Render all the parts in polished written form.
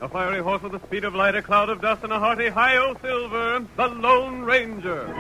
A fiery horse with the speed of light, a cloud of dust, and a hearty hi-yo silver, the Lone Ranger.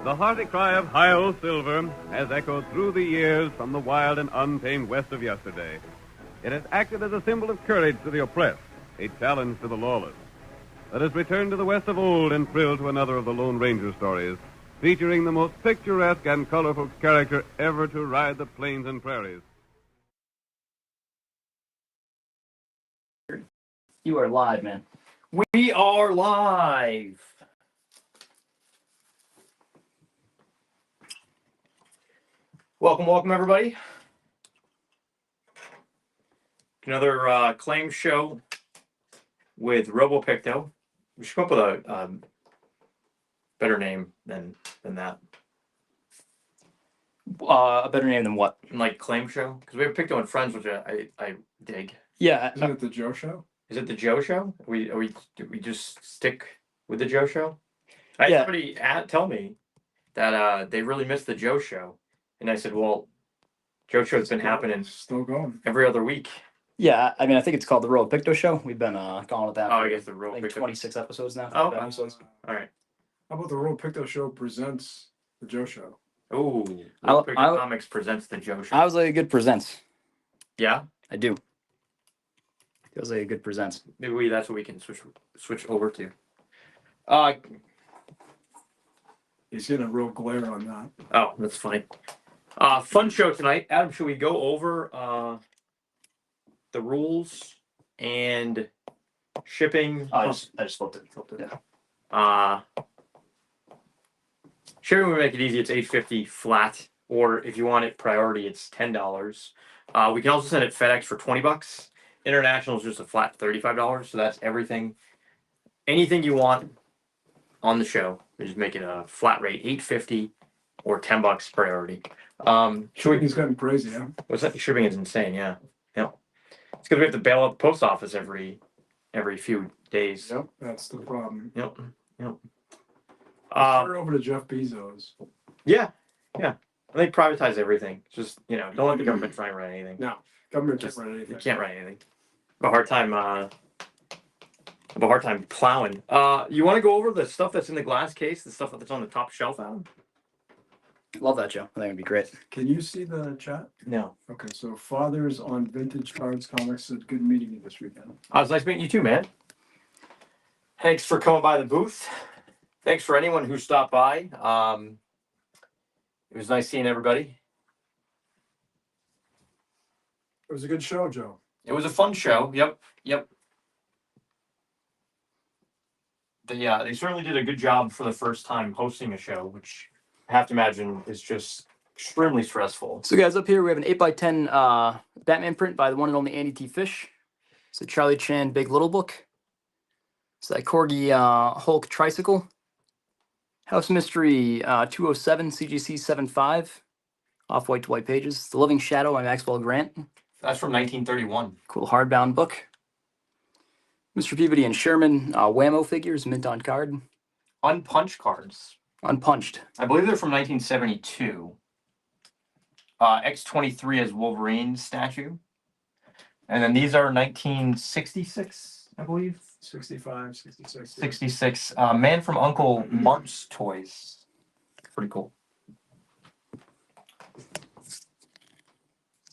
The hearty cry of hi-yo silver has echoed through the years from the wild and untamed west of yesterday. It has acted as a symbol of courage to the oppressed, a challenge to the lawless. Let us return to the west of old and thrill to another of the Lone Ranger stories, featuring the most picturesque and colorful character ever to ride the plains and prairies. You are live, man. We are live. Welcome, everybody. Another claim show with Robo Picto. We should come up with a better name than that. A better name than what? Like claim show? Because we have Picto and Friends, which I dig. Yeah. Isn't it the Joe Show? Is it the Joe Show? Do we just stick with the Joe Show? I had somebody tell me that they really missed the Joe Show. And I said, well, Joe Show's been happening Still going. every other week. Yeah, I mean, I think it's called the Robo Picto Show. We've been going with that. Oh, I guess the Robo I think Picto. 26 episodes now. Oh, episodes. All right. How about the Robo Picto Show presents the Joe Show? Oh, Robo Picto Comics presents the Joe Show. I was like a good presents. Yeah? I do. Feels like a good presents. Maybe that's what we can switch over to. He's getting a real glare on that. Oh, that's funny. Fun show tonight. Adam, should we go over the rules and shipping? I just flipped it. Yeah. Shipping would make it easy. It's $8.50 flat, or if you want it priority, it's $10. We can also send it FedEx for $20. International is just a flat $35. So that's everything. Anything you want on the show, we just make it a flat rate, $8.50 or $10 priority. Shipping's gotten crazy, huh? What's that? Shipping is insane. Yeah. It's because we have to bail out the post office every few days. Yep, that's the problem. Yep. Turn it over to Jeff Bezos. Yeah. They privatize everything. Just don't let the government try and run anything. No, government can't run anything. You can't run anything. I have a hard time plowing. You want to go over the stuff that's in the glass case, the stuff that's on the top shelf, Adam? Love that, Joe. I think it'd be great. Can you see the chat? No. Okay, so Fathers on Vintage Cards Comics said good meeting you this weekend. It was nice meeting you too, man. Thanks for coming by the booth. Thanks for anyone who stopped by. It was nice seeing everybody. It was a good show, Joe. It was a fun show. Yep. They certainly did a good job for the first time hosting a show, which I have to imagine is just extremely stressful. So, guys, up here we have an 8x10 Batman print by the one and only Andy T. Fish. It's a Charlie Chan Big Little book. It's that Corgi Hulk tricycle. House Mystery 207 CGC 75. Off-white to white pages. The Living Shadow by Maxwell Grant. That's from 1931. Cool hardbound book. Mr. Peabody and Sherman Whammo figures, mint on card. Unpunched cards. Unpunched. I believe they're from 1972. X-23 as Wolverine's statue. And then these are 1966, I believe. 65, 66. 66. Man from Uncle Mark's Toys. Pretty cool.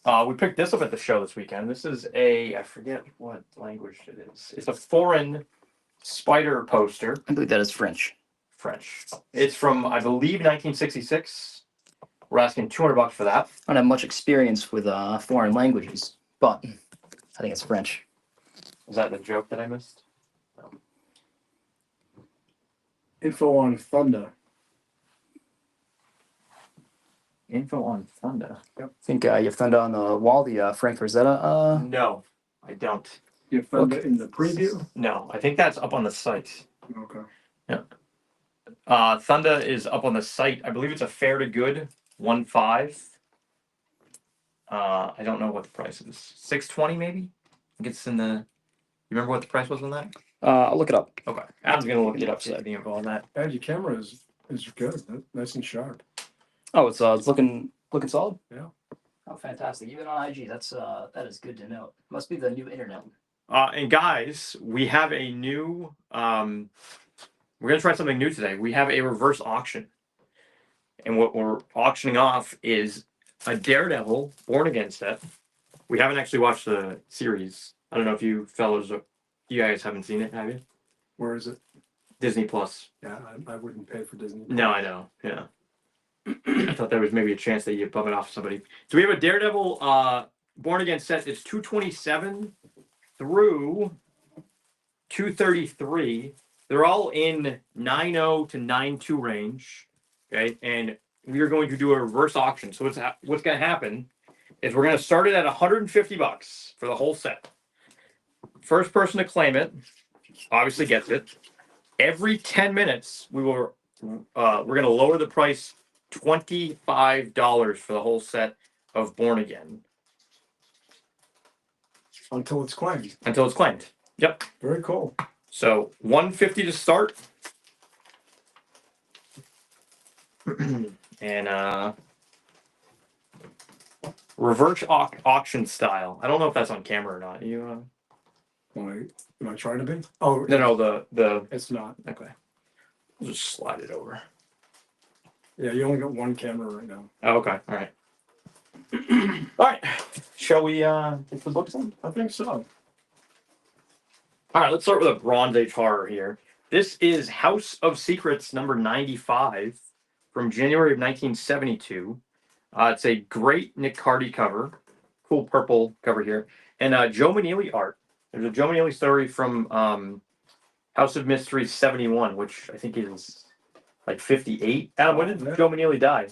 We picked this up at the show this weekend. This is I forget what language it is. It's a foreign spider poster. I believe that is French. French. It's from, I believe, 1966. We're asking $200 for that. I don't have much experience with foreign languages, but I think it's French. Is that the joke that I missed? No. Info on Thunder. Info on Thunder. I think you have Thunder on the wall, the Frank Rosetta. No, I don't. You have Thunder in the preview? No, I think that's up on the site. Okay. Thunder is up on the site. I believe it's a fair to good 1.5. I don't know what the price is. $620 maybe? I think it's in the. You remember what the price was on that? I'll look it up. Okay. Adam's gonna look it up, so the info on that. And your camera is good. Nice and sharp. Oh, it's looking solid. Yeah. Oh, fantastic! Even on IG, that is good to know. Must be the new internet. And guys, we have a new. We're gonna try something new today. We have a reverse auction, and what we're auctioning off is a Daredevil Born Again set. We haven't actually watched the series. I don't know if you guys haven't seen it, have you? Where is it? Disney Plus. Yeah, I wouldn't pay for Disney. No, I know. Yeah. I thought there was maybe a chance that you bum it off somebody. So we have a Daredevil Born Again set. It's 227 through 233. They're all in 9.0 to 9.2 range. Okay, and we are going to do a reverse auction. So what's going to happen is we're going to start it at $150 for the whole set. First person to claim it obviously gets it. Every 10 minutes, we're going to lower the price $25 for the whole set of Born Again Until it's claimed. until it's claimed. Yep. Very cool. So $150 to start, and reverse auction style. I don't know if that's on camera or not. You? Am I trying to be? Oh No. The it's not. okay. We'll just slide it over. Yeah, you only got one camera right now. Oh, okay. All right. All right. Shall we get the books in? I think so. All right, let's start with a Bronze Age horror here. This is House of Secrets number 95 from January of 1972. It's a great Nick Cardy cover. Cool purple cover here. And Joe Maneely art. There's a Joe Maneely story from House of Mystery 71, which I think is like 58. Adam, when did Joe Maneely die?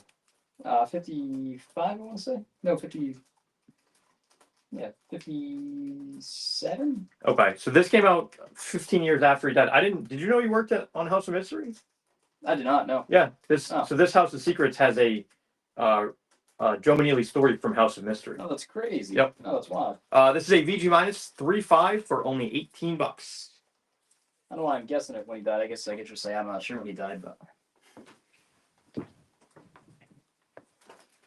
55, I want to say. No, 50. Yeah, 57. Okay, so this came out 15 years after he died. Did you know he worked on House of Mystery? I did not know. Yeah, Oh. So this House of Secrets has a Joe Maneely story from House of Mystery. Oh, that's crazy. Yep. Oh, that's wild. This is a VG minus 3.5 for only $18. I don't know why I'm guessing it when he died. I guess I could just say I'm not sure when he died, but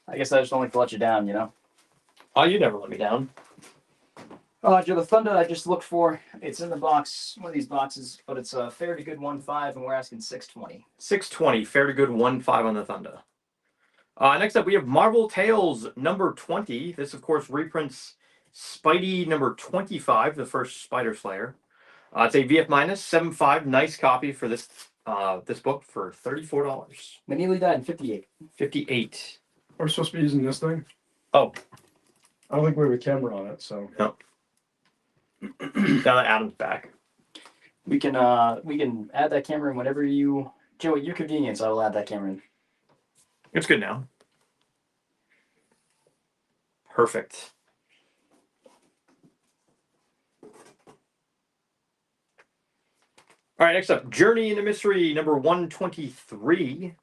I guess I just don't like to let you down, you know? Oh, you never let me down. Joe, the Thunder I just looked for, it's in the box, one of these boxes, but it's a fair to good 1.5, and we're asking $620. $620, fair to good 1.5 on the Thunder. Next up, we have Marvel Tales number 20. This, of course, reprints Spidey number 25, the first Spider Slayer. It's a VF minus 7.5. Nice copy for this book for $34. Maneely died in 58. 58. We're supposed to be using this thing? Oh. I don't think we have a camera on it, so. No. Now that Adam's back. We can add that camera in whenever you, Joe, at your convenience, I will add that camera in. It's good now. Perfect. All right, next up, Journey into Mystery number 123.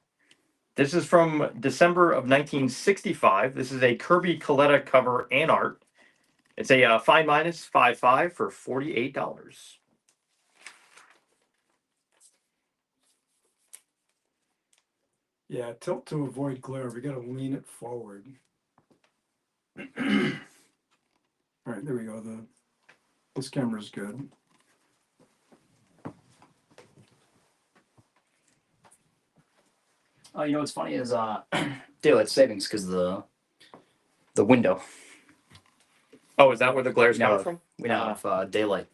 This is from December of 1965. This is a Kirby Coletta cover and art. It's a fine minus 5.5 for $48. Yeah, tilt to avoid glare. We gotta lean it forward. All right, there we go. This camera's good. Oh, you know what's funny is daylight savings because the window. Oh, is that where the glare's now coming have, from? we now have daylight.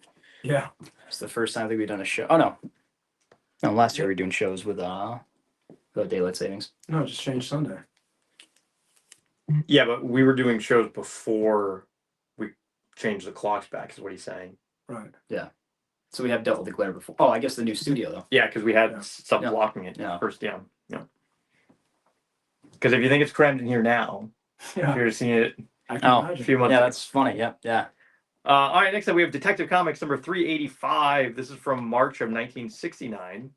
Yeah. It's the first time I think we've done a show. Oh no, last year we were doing shows with daylight savings. No, just change Sunday. Yeah, but we were doing shows before we changed the clocks back, is what he's saying. Right. So we have dealt with the glare before. Oh, I guess the new studio though. Yeah, because we had Yeah. stuff Yeah. blocking it Yeah. first. Yeah. Because if you think it's crammed in here now, Yeah. you're seeing it I can Oh, a imagine. few months Yeah, ago. that's funny. Yeah. All right, next up we have Detective Comics number 385. This is from March of 1969.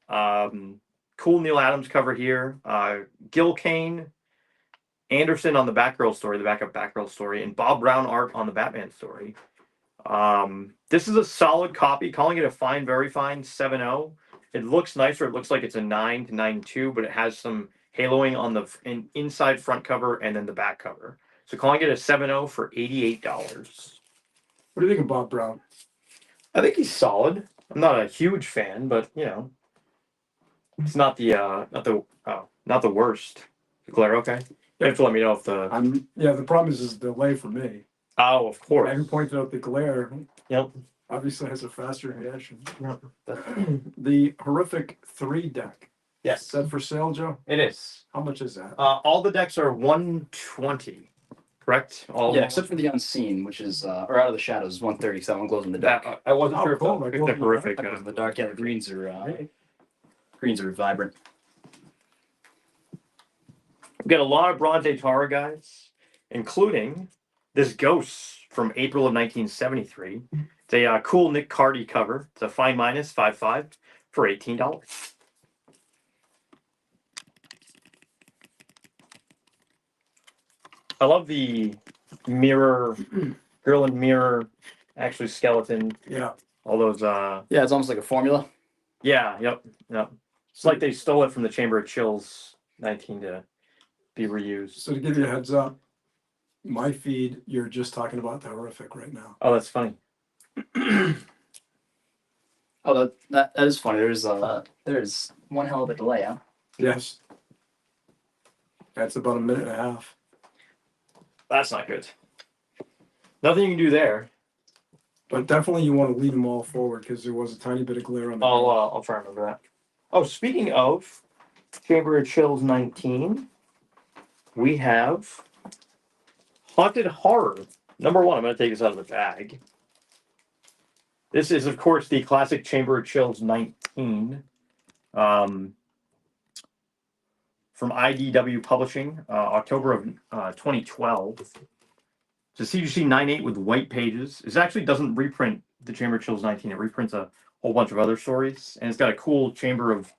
Cool Neil Adams cover here. Gil Kane, Anderson on the Batgirl story, the backup Batgirl story, and Bob Brown art on the Batman story. This is a solid copy, calling it a fine, very fine 7.0. It looks nicer. It looks like it's a 9 to 9.2, but it has some haloing on the inside front cover and then the back cover. So calling it a 7.0 for $88. What do you think of Bob Brown? I think he's solid. I'm not a huge fan, but you know, it's not the worst. Glare, okay. You have to let me know if the The problem is the delay for me. oh, of course. I even pointed out the glare. Yep. Obviously has a faster reaction. Yep. The horrific 3 deck. Yes, Is that for sale, Joe? it is. How much is that? All the decks are 120, correct? All Yeah, except for the unseen, which is or out of the shadows, 130. So that one glows in the dark. that. I wasn't Oh, sure if cool. if they're horrific. That glows in the dark. Yeah, the greens are vibrant. We've got a lot of Bronze Age horror guys, including this Ghost from April of 1973. It's a cool Nick Cardy cover. It's a fine minus 5.5 for $18. I love the mirror, girl in mirror, actually skeleton. Yeah. All those. Yeah, it's almost like a formula. Yeah. Yep. It's like they stole it from the Chamber of Chills 19 to be reused. So to give you a heads up, my feed, you're just talking about the horrific right now. Oh, that's funny. Oh, that is funny. There's one hell of a delay, huh? Yes. That's about a minute and a half. That's not good. Nothing you can do there. But definitely you want to lead them all forward because there was a tiny bit of glare on the I'll try and remember that. Oh, speaking of Chamber of Chills 19, we have Haunted Horror. Number 1, I'm going to take this out of the bag. This is, of course, the classic Chamber of Chills 19 from IDW Publishing, October of 2012. It's a CGC 9.8 with white pages. It actually doesn't reprint the Chamber of Chills 19. It reprints a whole bunch of other stories. And it's got a cool Chamber of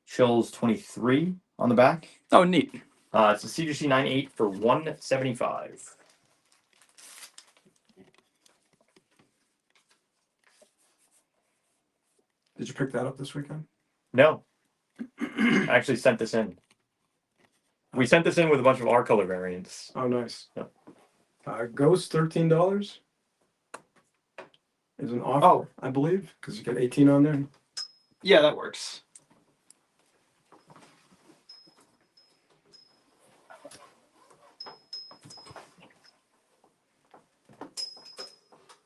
Chills 23 on the back. Oh, neat. It's a CGC 9.8 for $175. Did you pick that up this weekend? No. I actually sent this in. We sent this in with a bunch of our color variants. Oh, nice. Yep. Ghost, $13 is an offer, Oh. I believe, because you got 18 on there. Yeah, that works.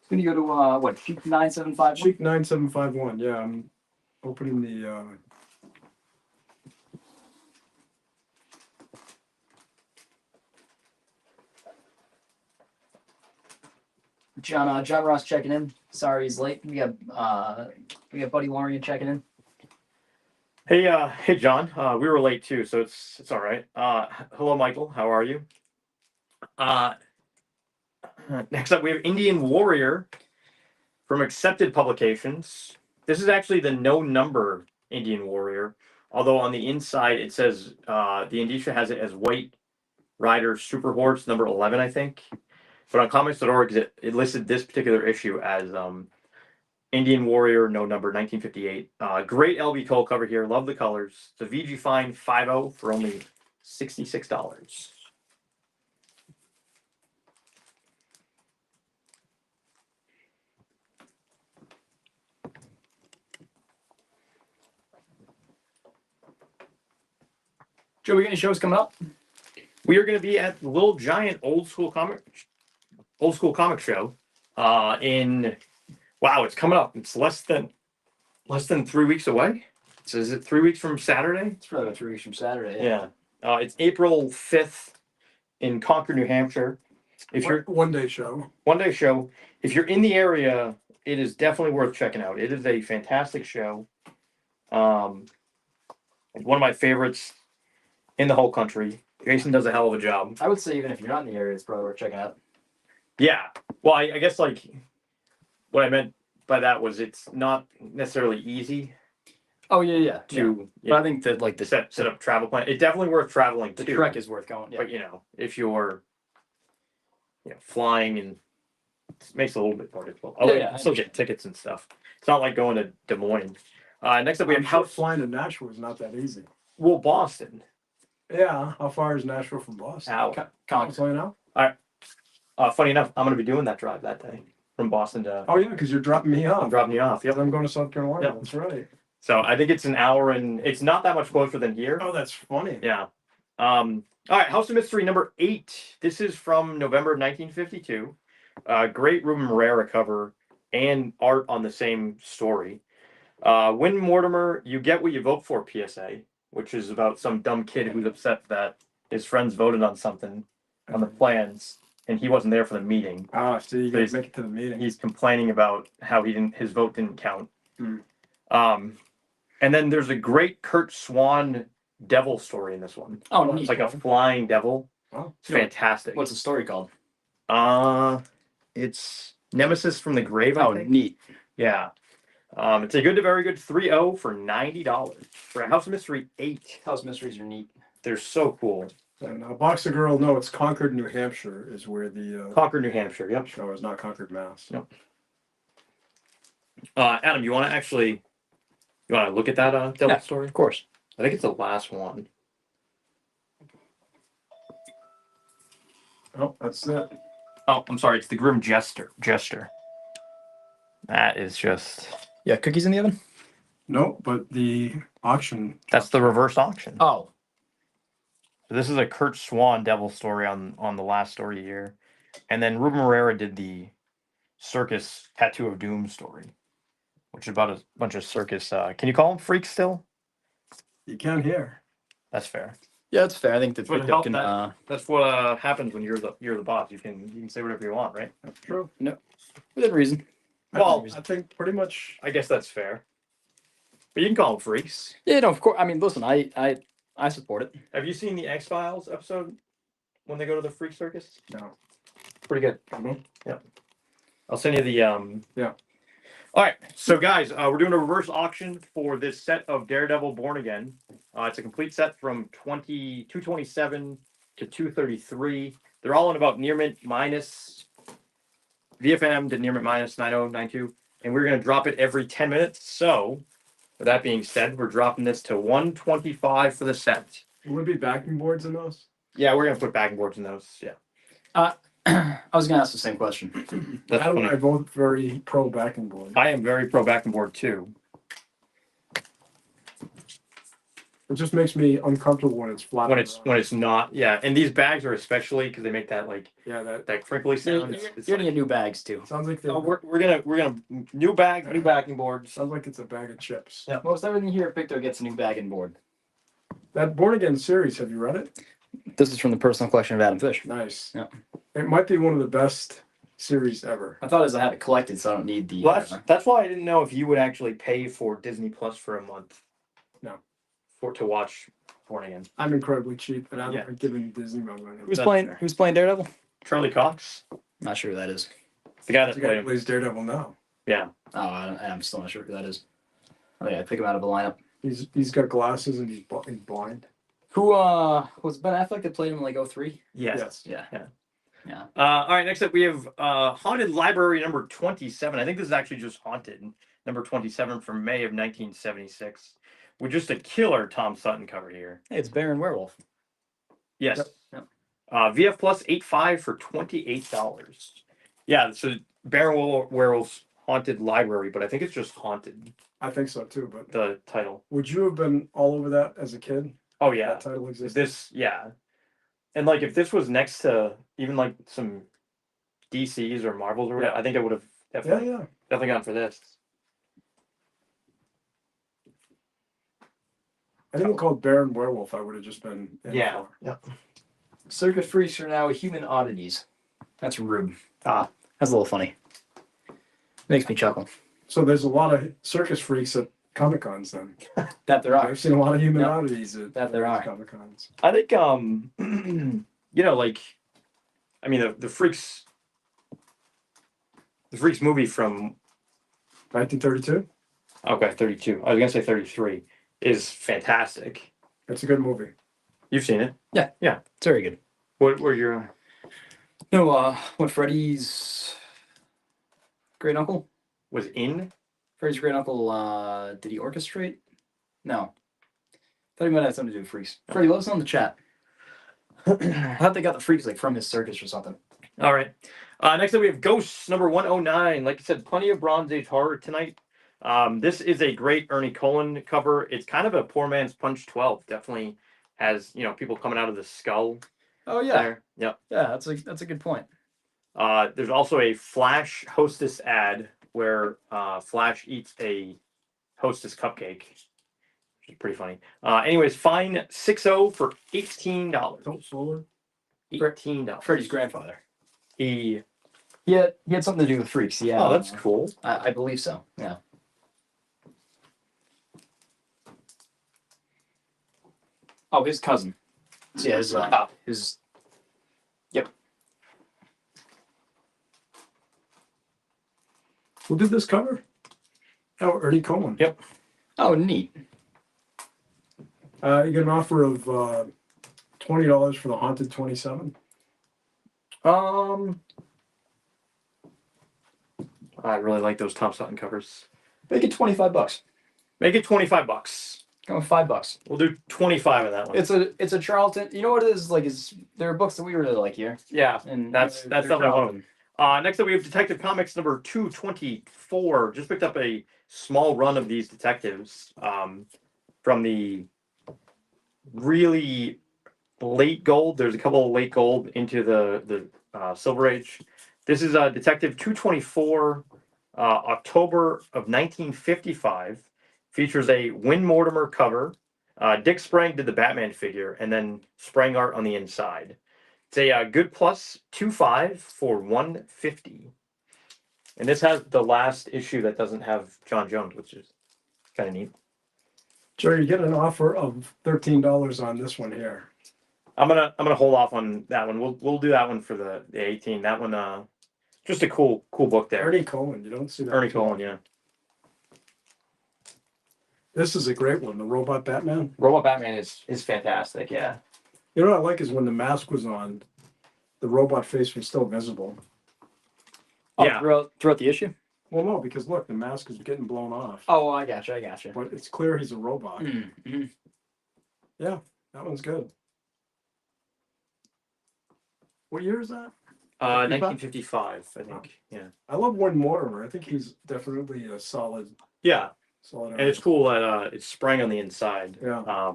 Then you go to what? Cheek 975. Cheek 9751. Yeah, I'm opening the. John Ross checking in. Sorry he's late. We got Buddy Lorian checking in. Hey, John. We were late too, so it's all right. Hello, Michael. How are you? Next up, we have Indian Warrior from Accepted Publications. This is actually the no number Indian Warrior, although on the inside it says the indicia has it as White Rider Super Horse number 11, I think. But on comics.org, it listed this particular issue as Indian Warrior, no number, 1958. Great LB Cole cover here. Love the colors. It's a VG Fine 5.0 for only $66. Joe, we got any shows coming up? We are going to be at Little Giant Old School Comic old school comic show. It's coming up. It's less than 3 weeks away. So is it 3 weeks from Saturday? It's probably about 3 weeks from Saturday. Yeah. It's April 5th in Concord, New Hampshire. If you're One-day show. one-day show, if you're in the area, it is definitely worth checking out. It is a fantastic show. One of my favorites in the whole country. Jason does a hell of a job. I would say even if you're not in the area, it's probably worth checking out. Yeah. Well, I guess like what I meant by that was it's not necessarily easy Oh yeah. to But I think that like the set up travel plan. It's definitely worth traveling the too. trek is worth going. Yeah. But if you're flying, and it makes it a little bit more difficult. Oh, Yeah, you still get tickets and stuff. It's not like going to Des Moines. Next up we have House. Flying to Nashville is not that easy. Well, Boston. Yeah, how far is Nashville from Boston? Hour. Concord. So you know? Funny enough, I'm going to be doing that drive that day from Boston to. Oh yeah, because you're dropping me I'm off. dropping you off. Yep. I'm going to South Carolina. Yep. That's right. So I think it's an hour, and it's not that much closer than here. Oh, that's funny. Yeah. All right, House of Mystery number 8. This is from November 1952. Great Ruben Herrera cover and art on the same story. Win Mortimer, you get what you vote for, PSA, which is about some dumb kid who's upset that his friends voted on something on the plans and he wasn't there for the meeting. Ah, so you So guys make it to the meeting. He's complaining about how his vote didn't count. Hmm. And then there's a great Kurt Swan devil story in this one. Oh, It's like a flying devil. Oh. It's fantastic. What's the story called? It's Nemesis from the Grave, I think. Neat. Yeah. It's a good to very good 3.0 for $90 for a House of Mystery 8. House mysteries are neat. They're so cool. And Box of Girl, no, it's Concord, New Hampshire is where the Concord, New Hampshire. Yep. show is, not Concord, Mass. Yep. Adam, you want to look at that devil story? Of course. I think it's the last one. Oh, that's it. Oh, I'm sorry. It's the Grim Jester. That is just. Yeah, cookies in the oven? No, but the auction. That's the reverse auction. Oh. So this is a Kurt Swan devil story on the last story here. And then Ruben Herrera did the circus Tattoo of Doom story, which is about a bunch of circus. Can you call them freaks still? You can hear. That's fair. Yeah, that's fair. I think that But Picto can That's what happens when you're the boss. You can say whatever you want, right? That's true. within reason. Well, I think pretty much. I guess that's fair. But you can call them freaks. Yeah, no, of course. I mean, listen, I support it. Have you seen the X-Files episode when they go to the freak circus? No. Pretty good. Mhm. Yep. I'll send you the Yeah. All right, so guys, we're doing a reverse auction for this set of Daredevil Born Again. It's a complete set from 227 to 233. They're all in about near mint minus. VFM did near mint minus 9092, and we're going to drop it every 10 minutes. So, with that being said, we're dropping this to 125 for the set. Would it be backing boards in those? Yeah, we're going to put backing boards in those. Yeah. I was going to ask the same question. That's Adam funny. and I both very pro backing board. I am very pro backing board too. It just makes me uncomfortable when it's flat. When it's not, yeah. And these bags are especially because they make that yeah, that that crinkly sound. You're It's going to like- get new bags, too. sounds like No, we're gonna new bag, new backing boards. sounds like it's a bag of chips. Yeah. Most everything here at Picto gets a new bag and board. That Born Again series, have you read it? This is from the personal collection of Adam Fish. Nice. Yeah. It might be one of the best series ever. I thought as I had it collected, so I don't need the. Well, that's why I didn't know if you would actually pay for Disney Plus for a month. No. To watch Born Again. I'm incredibly cheap, and I'm Yeah. giving Disney my money. Who's That's playing? fair. Who's playing Daredevil? Charlie Cox, Not sure who that is. the guy that The guy played who him. plays Daredevil now. Yeah. Oh, I'm still not sure who that is. Oh yeah, I pick him out of a lineup. He's got glasses and he's blind. Who was Ben Affleck that played him in like 03? Yes. Yeah. All right. Next up, we have Haunted Library number 27. I think this is actually just Haunted number 27 from May of 1976, with just a killer Tom Sutton cover here. Hey, it's Baron Werewolf. Yes. Yep. VF Plus 85 for $28. Yeah. So Baron Werewolf's Haunted Library, but I think it's just Haunted. I think so too. But The title. would you have been all over that as a kid? Oh yeah. That title Is existed. this yeah. And like if this was next to even like some DCs or Marvels or whatever, Yeah. I think I would have Yeah, definitely gone for this. Anything called Baron Werewolf, I would have just been in for. Yeah. Circus freaks are now human oddities. That's rude. Ah. That's a little funny. Makes me chuckle. So there's a lot of circus freaks at Comic Cons then. That there are. I've seen a lot of human Yep. oddities at That there are. Comic Cons. I think you know, like, I mean, the Freaks movie from 1932. 32. I was gonna say 33 is fantastic. It's a good movie. You've seen it? Yeah. It's very good. What were your? No, what Freddy's great uncle? Was in? Freddy's great uncle, did he orchestrate? No. Thought he might have something to do with freaks. Freddy, let us know in the chat. I thought they got the freaks like from his circus or something. All right. Next up, we have Ghosts number 109. Like I said, plenty of Bronze Age horror tonight. This is a great Ernie Cohen cover. It's kind of a poor man's Punch 12. Definitely has, you know, people coming out of the skull. Oh yeah. There. Yep. Yeah, that's a good point. There's also a Flash Hostess ad where Flash eats a Hostess cupcake, which is pretty funny. Anyways, fine 6-0 for $18. Don't fool $18. Freddy's grandfather. He He had something to do with freaks. Yeah. Oh, that's cool. I believe so. Yeah. Oh, his cousin. So, yeah, his. Yep. Who did this cover? Oh, Ernie Cohen. Yep. Oh, neat. You get an offer of $20 for the Haunted 27. I really like those Tom Sutton covers. Make it $25. Make it $25. Go with $5. We'll do 25 of that one. It's a Charlton. You know what it is? Like, there are books that we really like here, Yeah, and that's they're definitely one of Charlton. them. Next up, we have Detective Comics number 224. Just picked up a small run of these detectives from the really late gold. There's a couple of late gold into the Silver Age. This is Detective 224, October of 1955. Features a Win Mortimer cover. Dick Sprang did the Batman figure, and then Sprang art on the inside. It's a good plus 2.5 for $150. And this has the last issue that doesn't have John Jones, which is kind of neat. Joe, you get an offer of $13 on this one here. I'm gonna hold off on that one. We'll do that one for the 18. That one, just a cool book there. Ernie Cohen, you don't see that. Ernie Cohen, yeah. This is a great one, the Robot Batman. Robot Batman is fantastic, yeah. You know what I like is when the mask was on, the robot face was still visible. Oh, Yeah. throughout the issue. Well, no, because look, the mask is getting blown off. Oh, I gotcha. But it's clear he's a robot. Mm-hmm. Yeah, that one's good. What year is that? 1955, I think. Yeah. I love Win Mortimer. I think he's definitely a solid Yeah. solid. And it's cool that it's sprang on the inside. Yeah.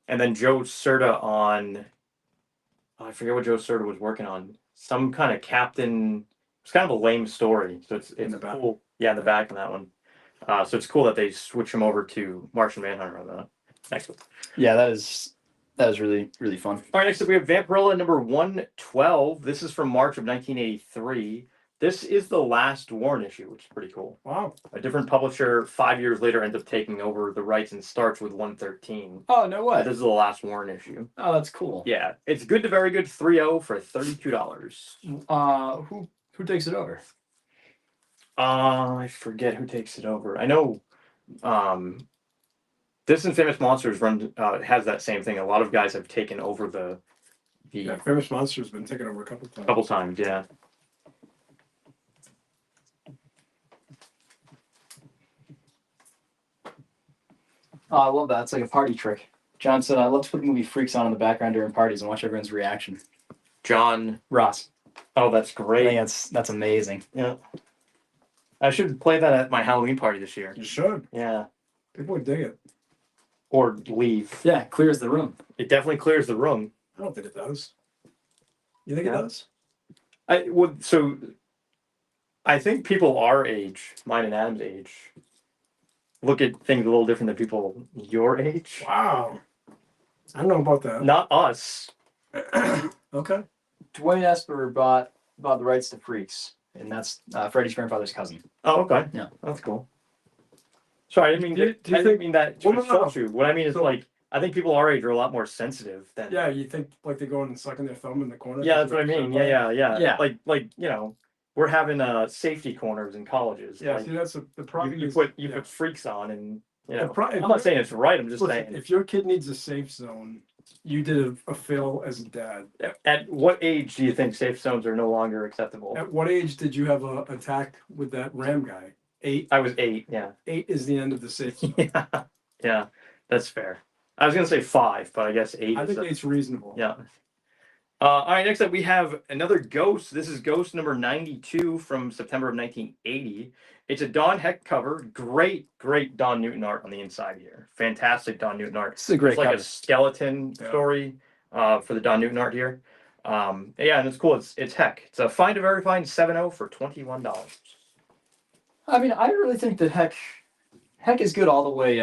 And then Joe Certa on, I forget what Joe Certa was working on. Some kind of captain. It's kind of a lame story, so it's In the back. cool. Yeah, in the back of that one. So it's cool that they switch him over to Martian Manhunter on the next one. Yeah, that was really, really fun. All right, next up we have Vampirella number 112. This is from March of 1983. This is the last Warren issue, which is pretty cool. Wow. A different publisher 5 years later ends up taking over the rights and starts with 113. Oh, no way. This is the last Warren issue. Oh, that's cool. Yeah, it's good to very good 3.0 for $32. Who takes it over? I forget who takes it over. I know This and Famous Monsters has that same thing. A lot of guys have taken over the Yeah, Famous Monsters been taken over a couple times. couple times, yeah. Oh, I love that. It's like a party trick. John said, I love to put the movie Freaks on in the background during parties and watch everyone's reaction. John Ross. Oh, that's I great. think that's amazing. Yeah. I should play that at my Halloween party this year. You should. Yeah. People would dig it. Or leave. Yeah, it clears the room. It definitely clears the room. I don't think it does. You think Yeah. it does? So I think people our age, mine and Adam's age, look at things a little different than people your age. Wow. I don't know about that. Not us. Okay. Dwayne Esper bought the rights to Freaks, and that's Freddie's grandfather's cousin. Oh, okay. Yeah. That's cool. Sorry, I didn't mean Do you I didn't think- mean that to Well, no, insult no. you. What I mean is So- like I think people our age are a lot more sensitive than. Yeah, you think like they go in and sucking their thumb in the corner? Yeah, that's what I mean. Yeah. Yeah. Like we're having safety corners in colleges. Yeah, Like, see, that's the problem. you put freaks on, and The pro- I'm not saying it's right. I'm just Listen, saying. if your kid needs a safe zone, you did a fail as a dad. At what age do you think safe zones are no longer acceptable? At what age did you have a attack with that Ram guy? 8. I was 8. Yeah. 8 is the end of the safe zone. Yeah, that's fair. I was gonna say 5, but I guess 8. I think 8's reasonable. Yeah. All right, next up we have another Ghost. This is Ghost number 92 from September of 1980. It's a Don Heck cover. Great Don Newton art on the inside here. Fantastic Don Newton art. It's a great It's like cover. a skeleton story for the Don Newton art here. And it's cool. It's Heck. It's a Find a Very Fine 7.0 for $21. I mean, I really think that Heck is good all the way.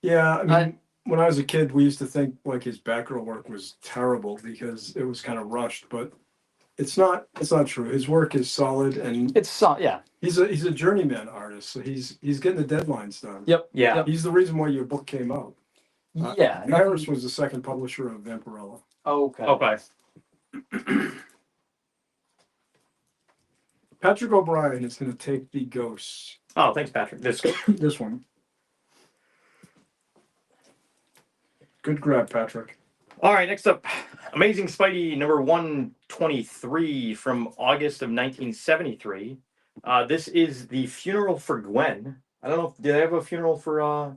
Yeah, I mean, when I was a kid, we used to think like his Batgirl work was terrible because it was kind of rushed, but it's not true. His work is solid, and Yeah. he's a journeyman artist, so he's getting the deadlines done. Yep. Yeah. Yep. He's the reason why your book came out. Yeah. Harris was the second publisher of Vampirella. Okay. Okay. Patrick O'Brien is going to take the Ghosts. Oh, thanks, Patrick. This one. Good grab, Patrick. All right, next up, Amazing Spidey number 123 from August of 1973. This is the funeral for Gwen. I don't know, do they have a funeral for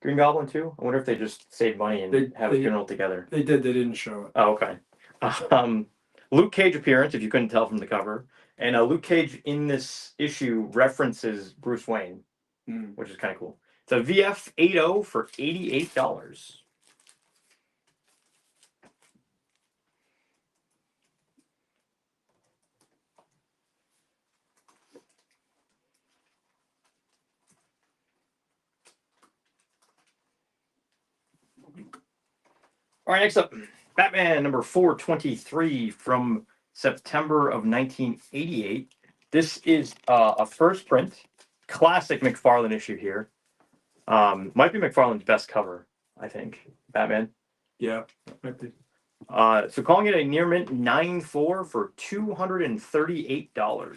Green Goblin too? I wonder if they just saved money and have a funeral together. They did. They didn't show it. Oh, okay. Luke Cage appearance, if you couldn't tell from the cover. And Luke Cage in this issue references Bruce Wayne, which is kind of cool. It's a VF 80 for $88. All right, next up, Batman number 423 from September of 1988. This is a first print, classic McFarlane issue here. Might be McFarlane's best cover, I think. Batman. Yeah, might be. So calling it a near mint 9.4 for $238.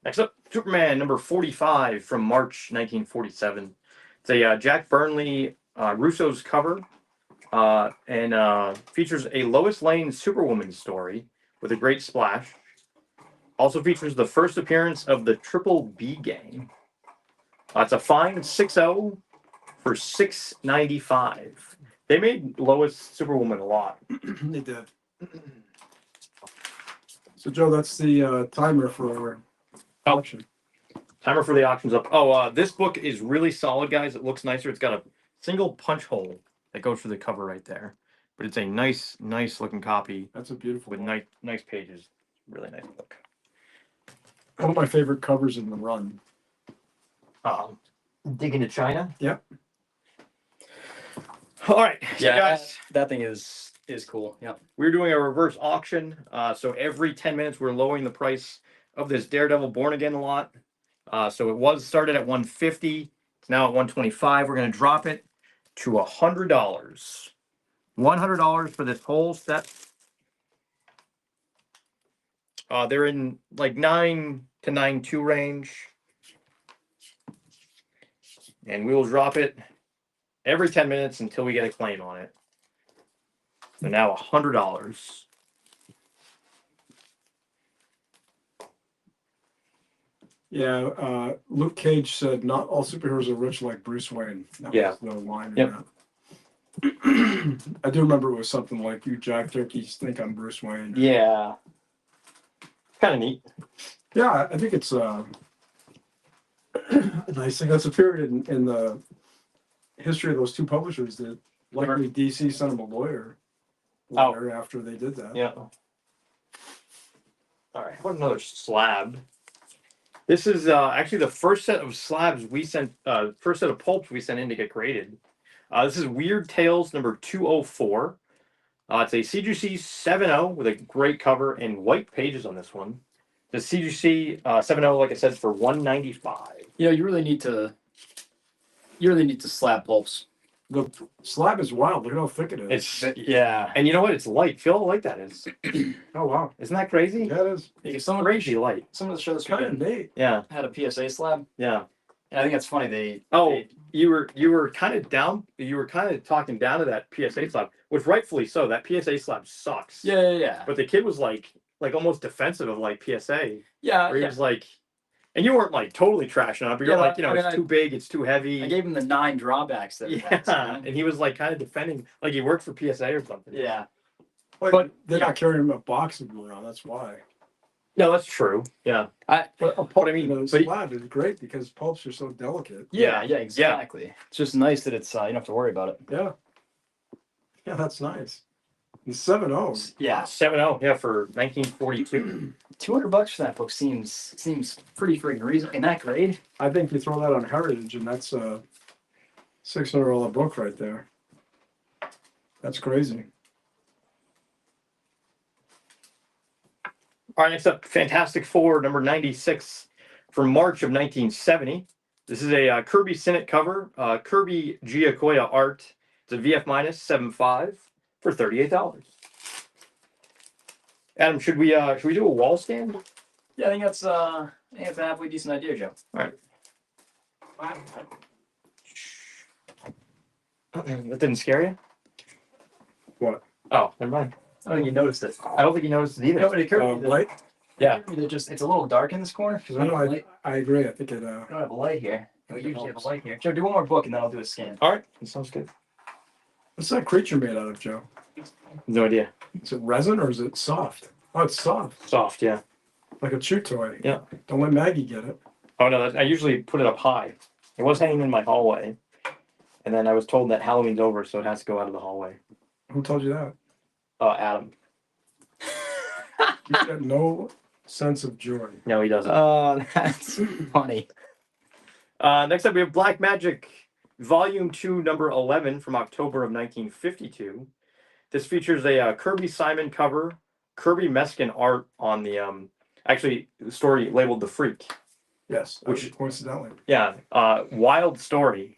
Next up, Superman number 45 from March 1947. It's a Jack Burnley Russo's cover and features a Lois Lane Superwoman story with a great splash. Also features the first appearance of the Triple B Gang. It's a fine 6.0 for $6.95. They made Lois Superwoman a lot. They did. So, Joe, that's the timer for our auction. Timer for the auction's up. This book is really solid, guys. It looks nicer. It's got a single punch hole that goes through the cover right there. But it's a nice looking copy. That's a beautiful with one. nice pages. Really nice book. One of my favorite covers in the run. Dig into China. Yep. All right, so Yeah, guys, that thing is cool. Yeah. we're doing a reverse auction. So every 10 minutes, we're lowering the price of this Daredevil Born Again a lot. So it was started at $150. It's now at $125. We're going to drop it to $100. $100 for this whole set. They're in like 9 to 9.2 range. And we will drop it every 10 minutes until we get a claim on it. So now $100. Yeah, Luke Cage said not all superheroes are rich like Bruce Wayne. That Yeah. was the line in Yep. that. I do remember it was something like, you jack turkeys think I'm Bruce Wayne. Yeah. Kind of neat. Yeah, I think it's a nice thing. That's a period in the history of those two publishers that likely DC sent them a lawyer letter after they did that. Yeah. All right. What another slab? This is actually the first set of slabs we sent. First set of pulps we sent in to get graded. This is Weird Tales number 204. It's a CGC 7.0 with a great cover and white pages on this one. The CGC 7.0, like I said, is for $195. You know, you really need to slab pulps. The slab is wild. Look at how thick it is. Yeah, and you know what? It's light. Feel how light that is. Oh wow, Isn't that crazy? yeah, it is. It's crazy light. Some of the shows Kind of neat. Yeah, had a PSA slab. yeah. And I think that's funny. They You were kind of down. You were kind of talking down to that PSA slab, which rightfully so. That PSA slab sucks. yeah. But the kid was like almost defensive of like PSA. Yeah, Where he was like, and you weren't like totally trashing on it, but you're like, it's too big, it's too heavy. I gave him the 9 drawbacks that it has, and he was like kind of defending, like he worked for PSA or something. Yeah. But they're not carrying him a box of them around. That's why. No, that's true. Yeah. But I mean, the slab is great because pulps are so delicate. Yeah, exactly. It's just nice that it's you don't have to worry about it. Yeah. Yeah, that's nice. And 7.0. Yeah. 7.0, yeah, for 1942. $200 for that book seems pretty freaking reasonable in that grade. I think you throw that on Heritage, and that's a $600 book right there. That's crazy. All right, next up, Fantastic Four, number 96 from March of 1970. This is a Kirby Sinnott cover, Kirby Giacoya art. It's a VF minus 7.5 for $38. Adam, should we do a wall stand? Yeah, I think that's a halfway decent idea, Joe. All right. That didn't scare you? What? Oh, never mind. I don't think you noticed it. I don't think you noticed it either. No, but it occurred to me that- Light? Yeah. it occurred to me that it's a little dark in this corner because we I agree. I think it. don't have a light here. We usually have a helps. light here. Joe, do one more book and then I'll do a scan. All right, that sounds good. What's that creature made out of, Joe? No idea. Is it resin or is it soft? Oh, it's soft, Soft, yeah. like a chew toy. Yeah. Don't let Maggie get it. Oh no, I usually put it up high. It was hanging in my hallway, and then I was told that Halloween's over, so it has to go out of the hallway. Who told you that? Adam. He's got no sense of joy. No, he doesn't. Oh, that's funny. Next up, we have Black Magic, Volume 2, Number 11 from October of 1952. This features a Kirby Simon cover, Kirby Meskin art on the actually the story labeled The Freak. Yes, Which- coincidentally. Yeah, wild story.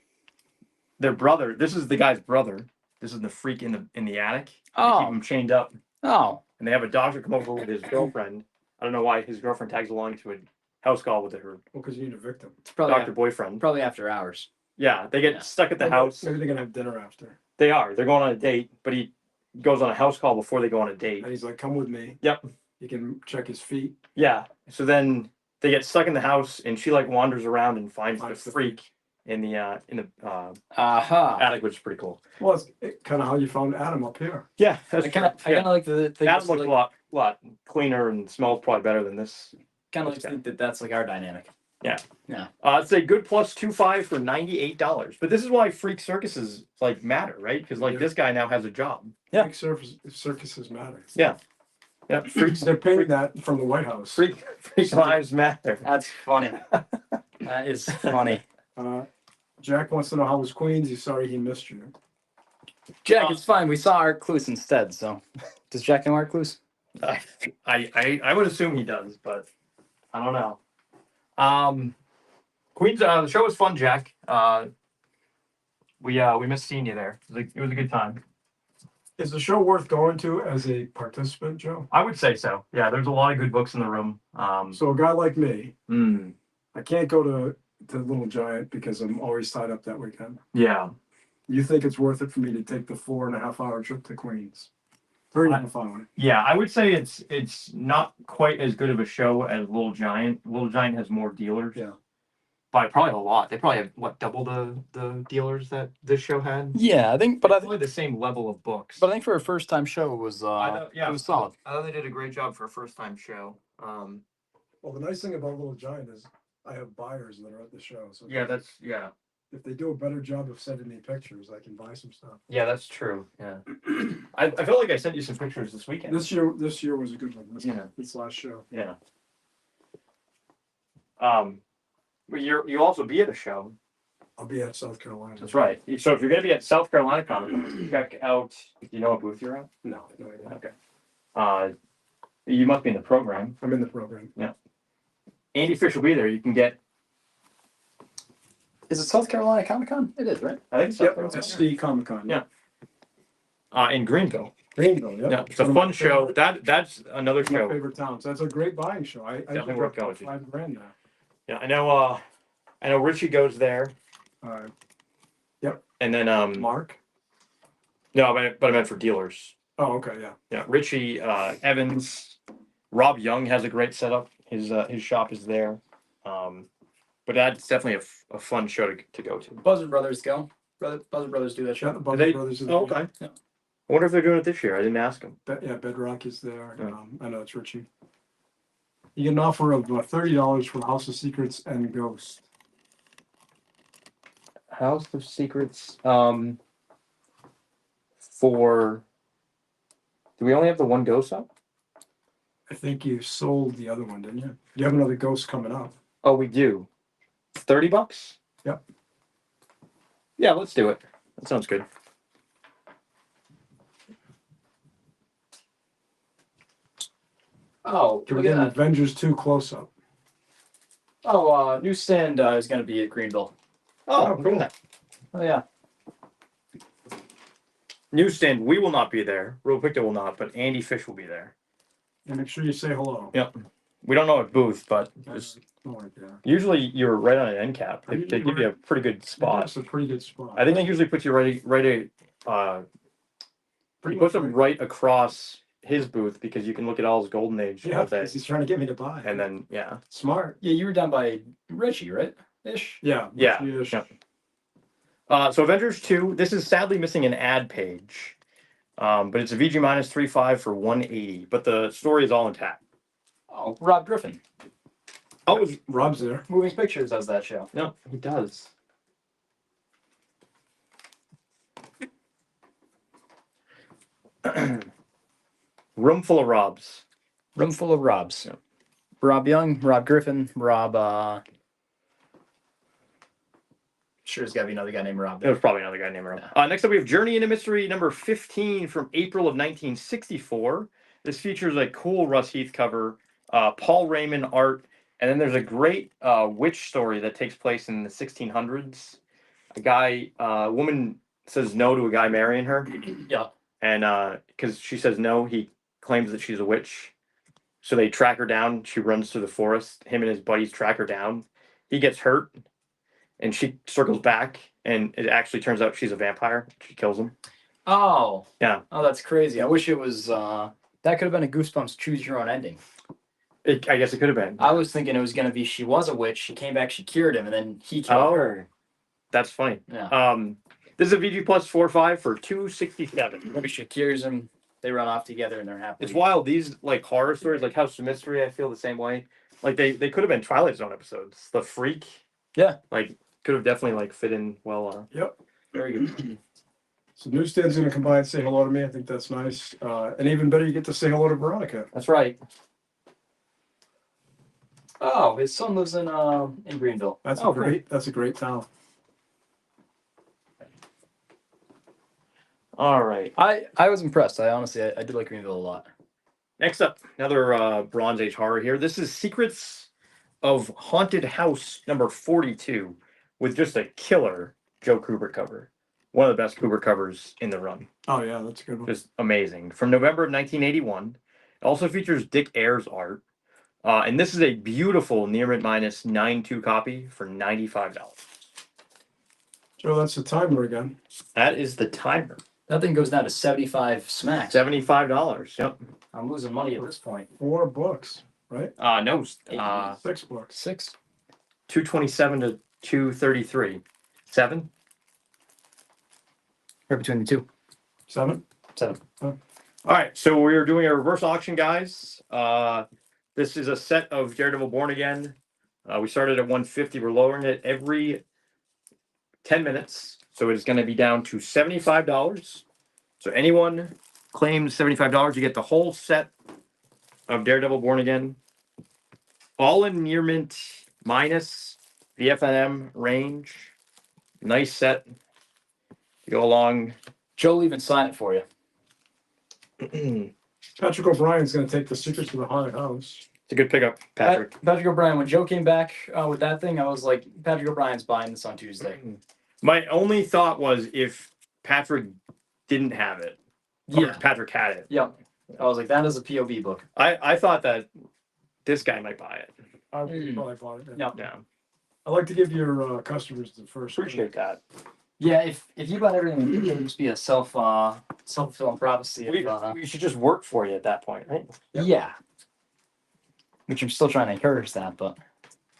Their brother. This is the guy's brother. This is the freak in the attic. They keep him chained up, Oh. and they have a doctor come over with his girlfriend. I don't know why his girlfriend tags along to a house call with her Well, because you need a victim. It's probably doctor boyfriend. probably after hours. Yeah, they get stuck at the house. Maybe they're gonna have dinner after. They are. They're going on a date, but he goes on a house call before they go on a date. And he's like, "Come with me." Yep. You can check his feet. Yeah. So then they get stuck in the house, and she like wanders around and finds the Finds the freak in the Aha. attic, which is pretty cool. Well, it's kind of how you found Adam up here. Yeah, that's I kind of like the thing. Adam looks a lot cleaner and smells probably better than this. Kind of like to think that that's like our dynamic. It's a good plus 2.5 for $98. But this is why freak circuses like matter, right? Because like Yeah. this guy now has a job. Yeah. Freak circuses matter. Yeah. Yeah, freaks. They're paying that from the White House. Freak lives matter. That's funny. That is funny. Jack wants to know how was Queens. He's sorry he missed you. Jack, it's fine. We saw Art Cluse instead. So, does Jack know Art Cluse? I would assume he does, but I don't know. Queens. The show was fun, Jack. We missed seeing you there. It was a good time. Is the show worth going to as a participant, Joe? I would say so. Yeah, there's a lot of good books in the room. So a guy like me, Mm, I can't go to Little Giant because I'm always tied up that weekend. yeah. You think it's worth it for me to take the 4.5 hour trip to Queens? Very fun. Yeah, I would say it's not quite as good of a show as Little Giant. Little Giant has more dealers. Yeah. By probably a lot. They probably have what, double the dealers that this show had. Yeah, I think, but It's I probably the same level of books. but I think for a first time show it was yeah, it was solid. I thought they did a great job for a first time show. Well, the nice thing about Little Giant is I have buyers that are at the show. So Yeah, if they do a better job of sending me pictures, I can buy some stuff. yeah, that's true. Yeah, I felt like I sent you some pictures this weekend. This year was a good one. Yeah. This last show. Yeah. But you'll also be at a show. I'll be at South Carolina. That's right. So if you're going to be at South Carolina Comic, check out. Do you know what booth you're at? No, no idea. Okay. You must be in the program. I'm in the program. Andy Fish will be there. You can get. Is it South Carolina Comic Con? It is, right? I think it's Yep, South that's Carolina. the Comic Con. Yeah. In Greenville. Greenville, yep. Yeah, it's a fun show. That's another It's my show. favorite town. So that's a great buying show. I Definitely just worth got going to. $5,000 now. Yeah, I know Richie goes there, and then Mark. no, but I meant for dealers. Oh, okay, yeah. Yeah, Richie Evans, Rob Young has a great setup. His shop is there, but that's definitely a fun show to go to. Buzzard Brothers go. Buzzard Brothers do that Yeah, show. the Butler Brothers is there. Okay. Yeah. I wonder if they're doing it this year. I didn't ask them. Yeah, Bedrock is there. Yeah. I know it's Richie. You get an offer of $30 for House of Secrets and Ghost. House of Secrets. For. Do we only have the one ghost up? I think you sold the other one, didn't you? You have another Ghost coming up. Oh, we do. $30? Yep. Yeah, let's do it. That sounds good. Oh, Can we look get at an that. Avengers 2 close up? Oh, newsstand is going to be at Greenville. Oh, cool. cool. Oh yeah. Newsstand, we will not be there. Robo Picto will not, but Andy Fish will be there. And make sure you say hello. Yep. We don't know what booth, but it's, Oh, yeah. usually you're right on an end cap. They give you a pretty good spot. That's a pretty good spot. I think they usually put you he puts them right across his booth because you can look at all his Golden Age Yeah, all day. because he's trying to get me to buy. And then, yeah. Smart. Yeah, you were down by Richie, right? Ish. Yeah. Yeah, Richie-ish. yeah. So Avengers 2, this is sadly missing an ad page. But it's a VG minus 3.5 for 180. But the story is all intact. Oh, Rob Griffin. Oh, Rob's there. Moving Pictures does that show. no, he does. Room full of Robs. Room full of Robs. Yeah. Rob Young, Rob Griffin, Rob. Sure, there's got to be another guy named Rob. There was probably another guy named Rob. Next up, we have Journey into Mystery number 15 from April of 1964. This features a cool Russ Heath cover, Paul Raymond art, and then there's a great witch story that takes place in the 1600s. A woman says no to a guy marrying her. Yeah. And because she says no, he claims that she's a witch. So they track her down. She runs through the forest. Him and his buddies track her down. He gets hurt. And she circles back, and it actually turns out she's a vampire. She kills him. Oh. Yeah. Oh, that's crazy. I wish it was. That could have been a Goosebumps choose your own ending. I guess it could have been. I was thinking it was going to be she was a witch, she came back, she cured him, and then he killed her. That's funny. Yeah. This is a VG plus 4.5 for 267. Maybe she cures him, they run off together, and they're happy. It's wild. These like horror stories, like House of Mystery, I feel the same way. Like they could have been Twilight Zone episodes. The Freak. Yeah. Like could have definitely like fit in well. Yep. Very good. So Newsstand's going to come by and say hello to me. I think that's nice. And even better, you get to say hello to Veronica. That's right. Oh, his son lives in Greenville. That's oh, That's a great town. All right. I was impressed. I honestly I did like Greenville a lot. Next up, another Bronze Age horror here. This is Secrets of Haunted House number 42 with just a killer Joe Kubert cover. One of the best Kubert covers in the run. Oh, yeah, that's a good one. Just amazing. From November of 1981. It also features Dick Ayers art. And this is a beautiful near mint minus 9.2 copy for $95. Joe, that's the timer again. That is the timer. That thing goes down to 75 smacks. $75. Yep. I'm losing money at this point. 4 books, right? No. 6 books. 6. 227 to 233. 7. Right between the two. 7. 7. All right, so we're doing a reverse auction, guys. This is a set of Daredevil Born Again. We started at 150. We're lowering it every 10 minutes, so it's going to be down to $75. So anyone claims $75, you get the whole set of Daredevil Born Again, all in near mint minus the FNM range. Nice set to go along. Joe will even sign it for you. It's Patrick O'Brien's going to take the Secrets of the Haunted House. a good pickup, Patrick. Patrick O'Brien, when Joe came back with that thing, I was like, Patrick O'Brien's buying this on Tuesday. My only thought was if Patrick didn't have it, or Yeah. Patrick had it. Yep. I was like, that is a POV book. I thought that this guy might buy it. I would probably bought it. Yep. Yeah, I like to give your customers the first. appreciate that. Yeah, if you bought everything, it would just be a self-fulfilling prophecy. We should just work for you at that point, right? Yep. Yeah. Which I'm still trying to encourage that, but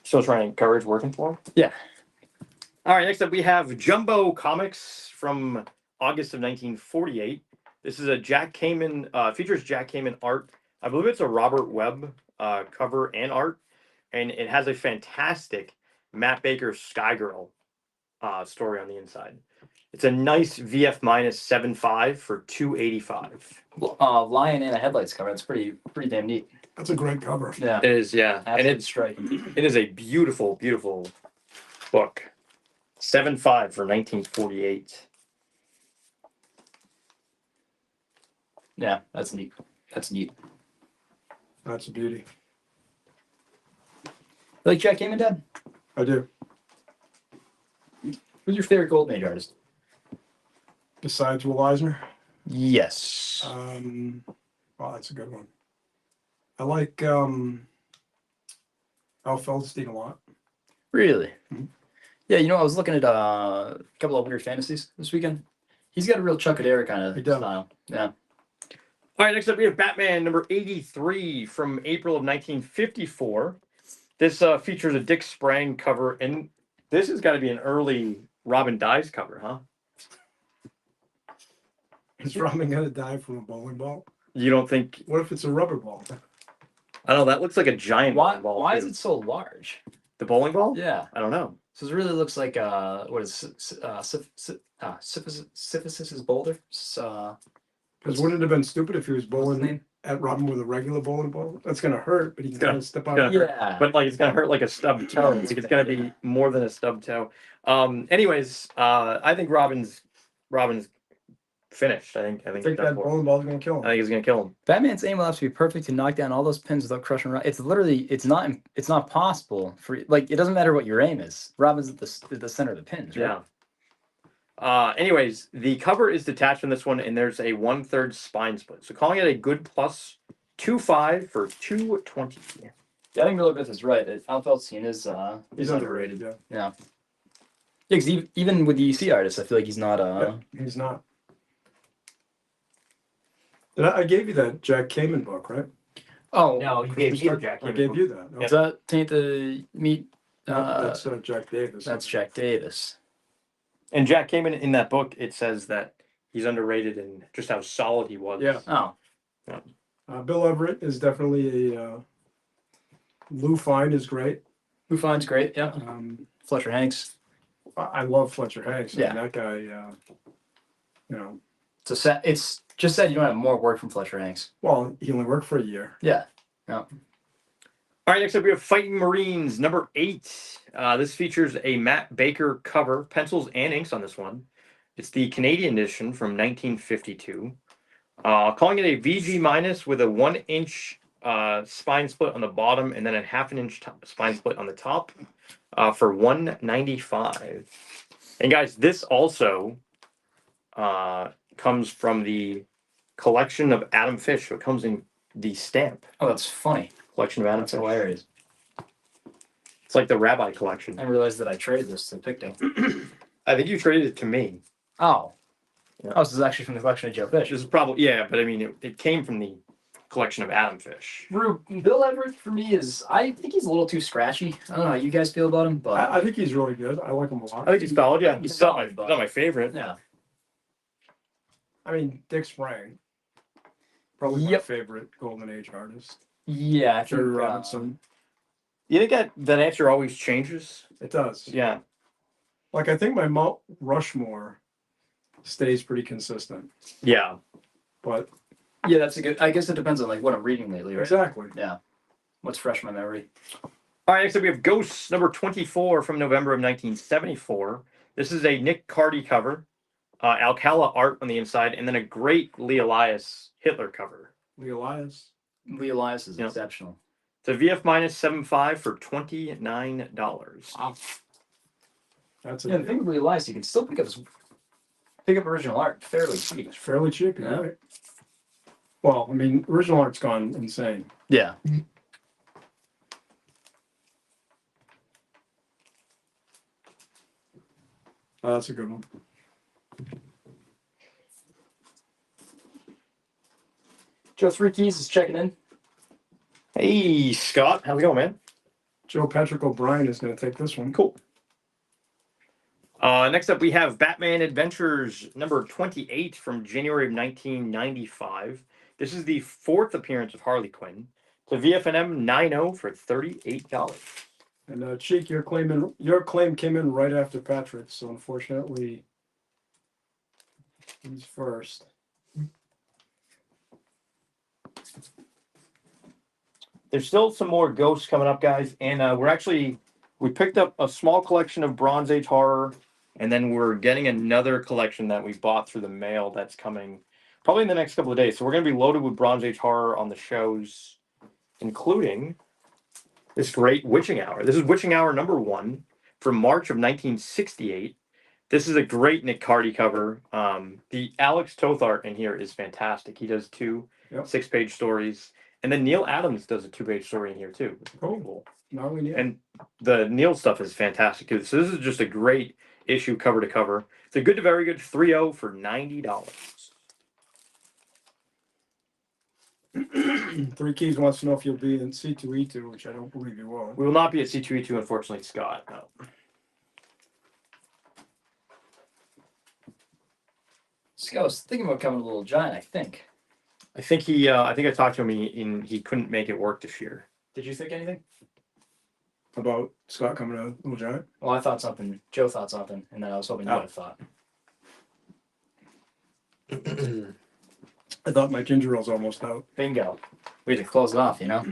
Still trying to encourage working for him. yeah. All right, next up we have Jumbo Comics from August of 1948. This is a Jack Kamen, features Jack Kamen art. I believe it's a Robert Webb cover and art, and it has a fantastic Matt Baker Skygirl story on the inside. It's a nice VF minus 7.5 for $285. Lion and a headlights cover. That's pretty damn neat. That's a great cover. Yeah. It is, yeah, and Absolutely it's striking. it is a beautiful, beautiful book. 7.5 for 1948. Yeah, that's neat. That's neat. That's a beauty. Like Jack Kamen, Dad? I do. Who's your favorite Golden Age artist? Besides Will Eisner. Yes. Wow, that's a good one. I like Al Feldstein a lot. Really? Mhm. Yeah, you know, I was looking at a couple of Weird Fantasies this weekend. He's got a real Chuck Adair kind of He does. style. Yeah. All right, next up we have Batman number 83 from April of 1954. This features a Dick Sprang cover, and this has got to be an early Robin Dies cover, huh? Is Robin gonna die from a bowling ball? You don't think? What if it's a rubber ball? I don't know. That looks like a giant Why? bowling ball. Why is too. it so large? The bowling ball? Yeah. I don't know. So it really looks like what is Sisyphus's boulder? Because wouldn't it have been stupid if he was What's his bowling name? at Robin with a regular bowling ball? That's gonna hurt, but he can gonna- kind of step it's gonna out. hurt. Yeah. But like, it's gonna hurt like a stubbed toe. Like, it's gonna be more than a stubbed toe. Anyways, I think Robin's finished. I think I think that's that what- bowling ball's gonna kill I him. think he's gonna kill him. Batman's aim will have to be perfect to knock down all those pins without crushing. It's literally, it's not possible for like it doesn't matter what your aim is. Robin's at the center of the pins, right? Yeah. Anyways, the cover is detached from this one, and there's a 1/3 spine split. So calling it a good plus 2.5 for 220. Yeah, I think Miller Bith is right. Al Feldstein is He's underrated. Yeah. Yeah, because even with the EC artists, I feel like he's not Yeah, he's not. I gave you that Jack Kamen book, right? Oh No, you gave me the Jack. I gave you that. Yeah. Is that Taint the Meat? No, that's Jack Davis. That's Jack Davis. And Jack Kamen in that book, it says that he's underrated and just how solid he was. Yeah. Oh, Bill Everett is definitely a. Lou Fine is great. who finds great? Yeah, Fletcher Hanks. I love Fletcher Hanks. Yeah. I mean, that guy. You know, It's just sad you don't have more work from Fletcher Hanks. well, he only worked for a year. Yeah. All right, next up we have Fighting Marines number 8. This features a Matt Baker cover, pencils and inks on this one. It's the Canadian edition from 1952. Calling it a VG minus with a 1-inch spine split on the bottom and then a 1/2 inch spine split on the top for $195. And guys, this also comes from the collection of Adam Fish. So it comes in the stamp Oh, that's funny. collection of Adam That's Fish. hilarious. It's like the rabbi collection. I realized that I traded this to Picto. I think you traded it to me. Oh, Oh, this is actually from the collection of Joe Fish. This is probably, yeah, but I mean, it came from the collection of Adam Fish. Bill Everett for me is, I think he's a little too scratchy. I don't know how you guys feel about him, but I think he's really good. I like him a lot. I think he's solid, yeah. He's He's not solid, but- not my favorite. yeah. I mean, Dick Sprang, probably my Yep. favorite Golden Age artist. Yeah, I Jerry think, Robinson. You think that answer always changes? It does. Yeah. Like, I think my Mount Rushmore stays pretty consistent, Yeah. but yeah, that's a good. I guess it depends on like what I'm reading lately, right? exactly. Yeah. What's fresh in my memory? All right, next up we have Ghosts number 24 from November of 1974. This is a Nick Cardy cover, Alcala art on the inside, and then a great Lee Elias Hitler cover. Lee Elias. Lee Elias is Yeah. exceptional. It's a VF minus 7.5 for $29. Wow. That's Yeah, the thing with Lee Elias, you can still pick up original art fairly cheap. It's fairly cheap, Yeah. right? Well, I mean, original art's gone insane. Yeah. Oh, that's a good one. Joe Three Keys is checking in. Hey, Scott. How's it going, man? Joe Patrick O'Brien is going to take this one. Cool. Next up, we have Batman Adventures number 28 from January of 1995. This is the fourth appearance of Harley Quinn. The VFNM 9.0 for $38. And Cheek, your claim came in right after Patrick's, so unfortunately, he's first. There's still some more ghosts coming up, guys, and we picked up a small collection of Bronze Age horror, and then we're getting another collection that we bought through the mail that's coming probably in the next couple of days. So we're going to be loaded with Bronze Age horror on the shows, including this great Witching Hour. This is Witching Hour number 1 from March of 1968. This is a great Nick Cardy cover. The Alex Toth art in here is fantastic. He does 2 6-page stories. And then Neil Adams does a 2-page story in here too. It's pretty cool. Now we need. And the Neil stuff is fantastic too. So this is just a great issue cover to cover. It's a good to very good 3.0 for $90. Three Keys wants to know if you'll be in C2E2, which I don't believe you will. We will not be at C2E2, unfortunately, Scott. No. So I was thinking about coming to Little Giant, I think. I think I talked to him. He couldn't make it work this year. Did you think anything? About Scott coming to Little Giant? Well, I thought something. Joe thought something, and then I was hoping you would have thought. I thought my ginger ale's almost out. Bingo. We had to close it off, you know?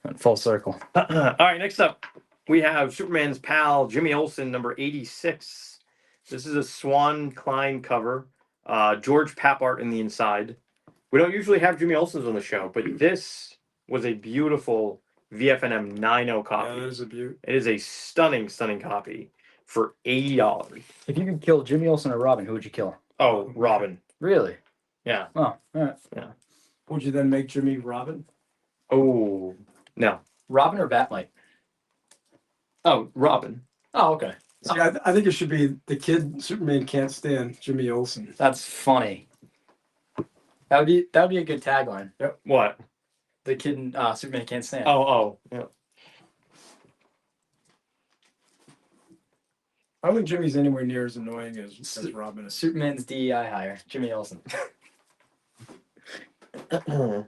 Went full circle. All right, next up, we have Superman's pal, Jimmy Olsen, number 86. This is a Swan Klein cover. George Papart in the inside. We don't usually have Jimmy Olsen's on the show, but this was a beautiful VFNM 9.0 copy. Yeah, that is a beaut. It is a stunning, stunning copy for $80. If you could kill Jimmy Olsen or Robin, who would you kill? Oh, Robin. Really? Yeah. Oh, all right. Would you then make Jimmy Robin? Oh, no. Robin or Batmite? Oh, Robin. Oh, okay. See, I think it should be the kid Superman can't stand, Jimmy Olsen. That's funny. That would be a good tagline. What? The kid in Superman can't stand. Oh, yeah. I don't think Jimmy's anywhere near as annoying as Robin is. Superman's DEI hire, Jimmy Olsen. All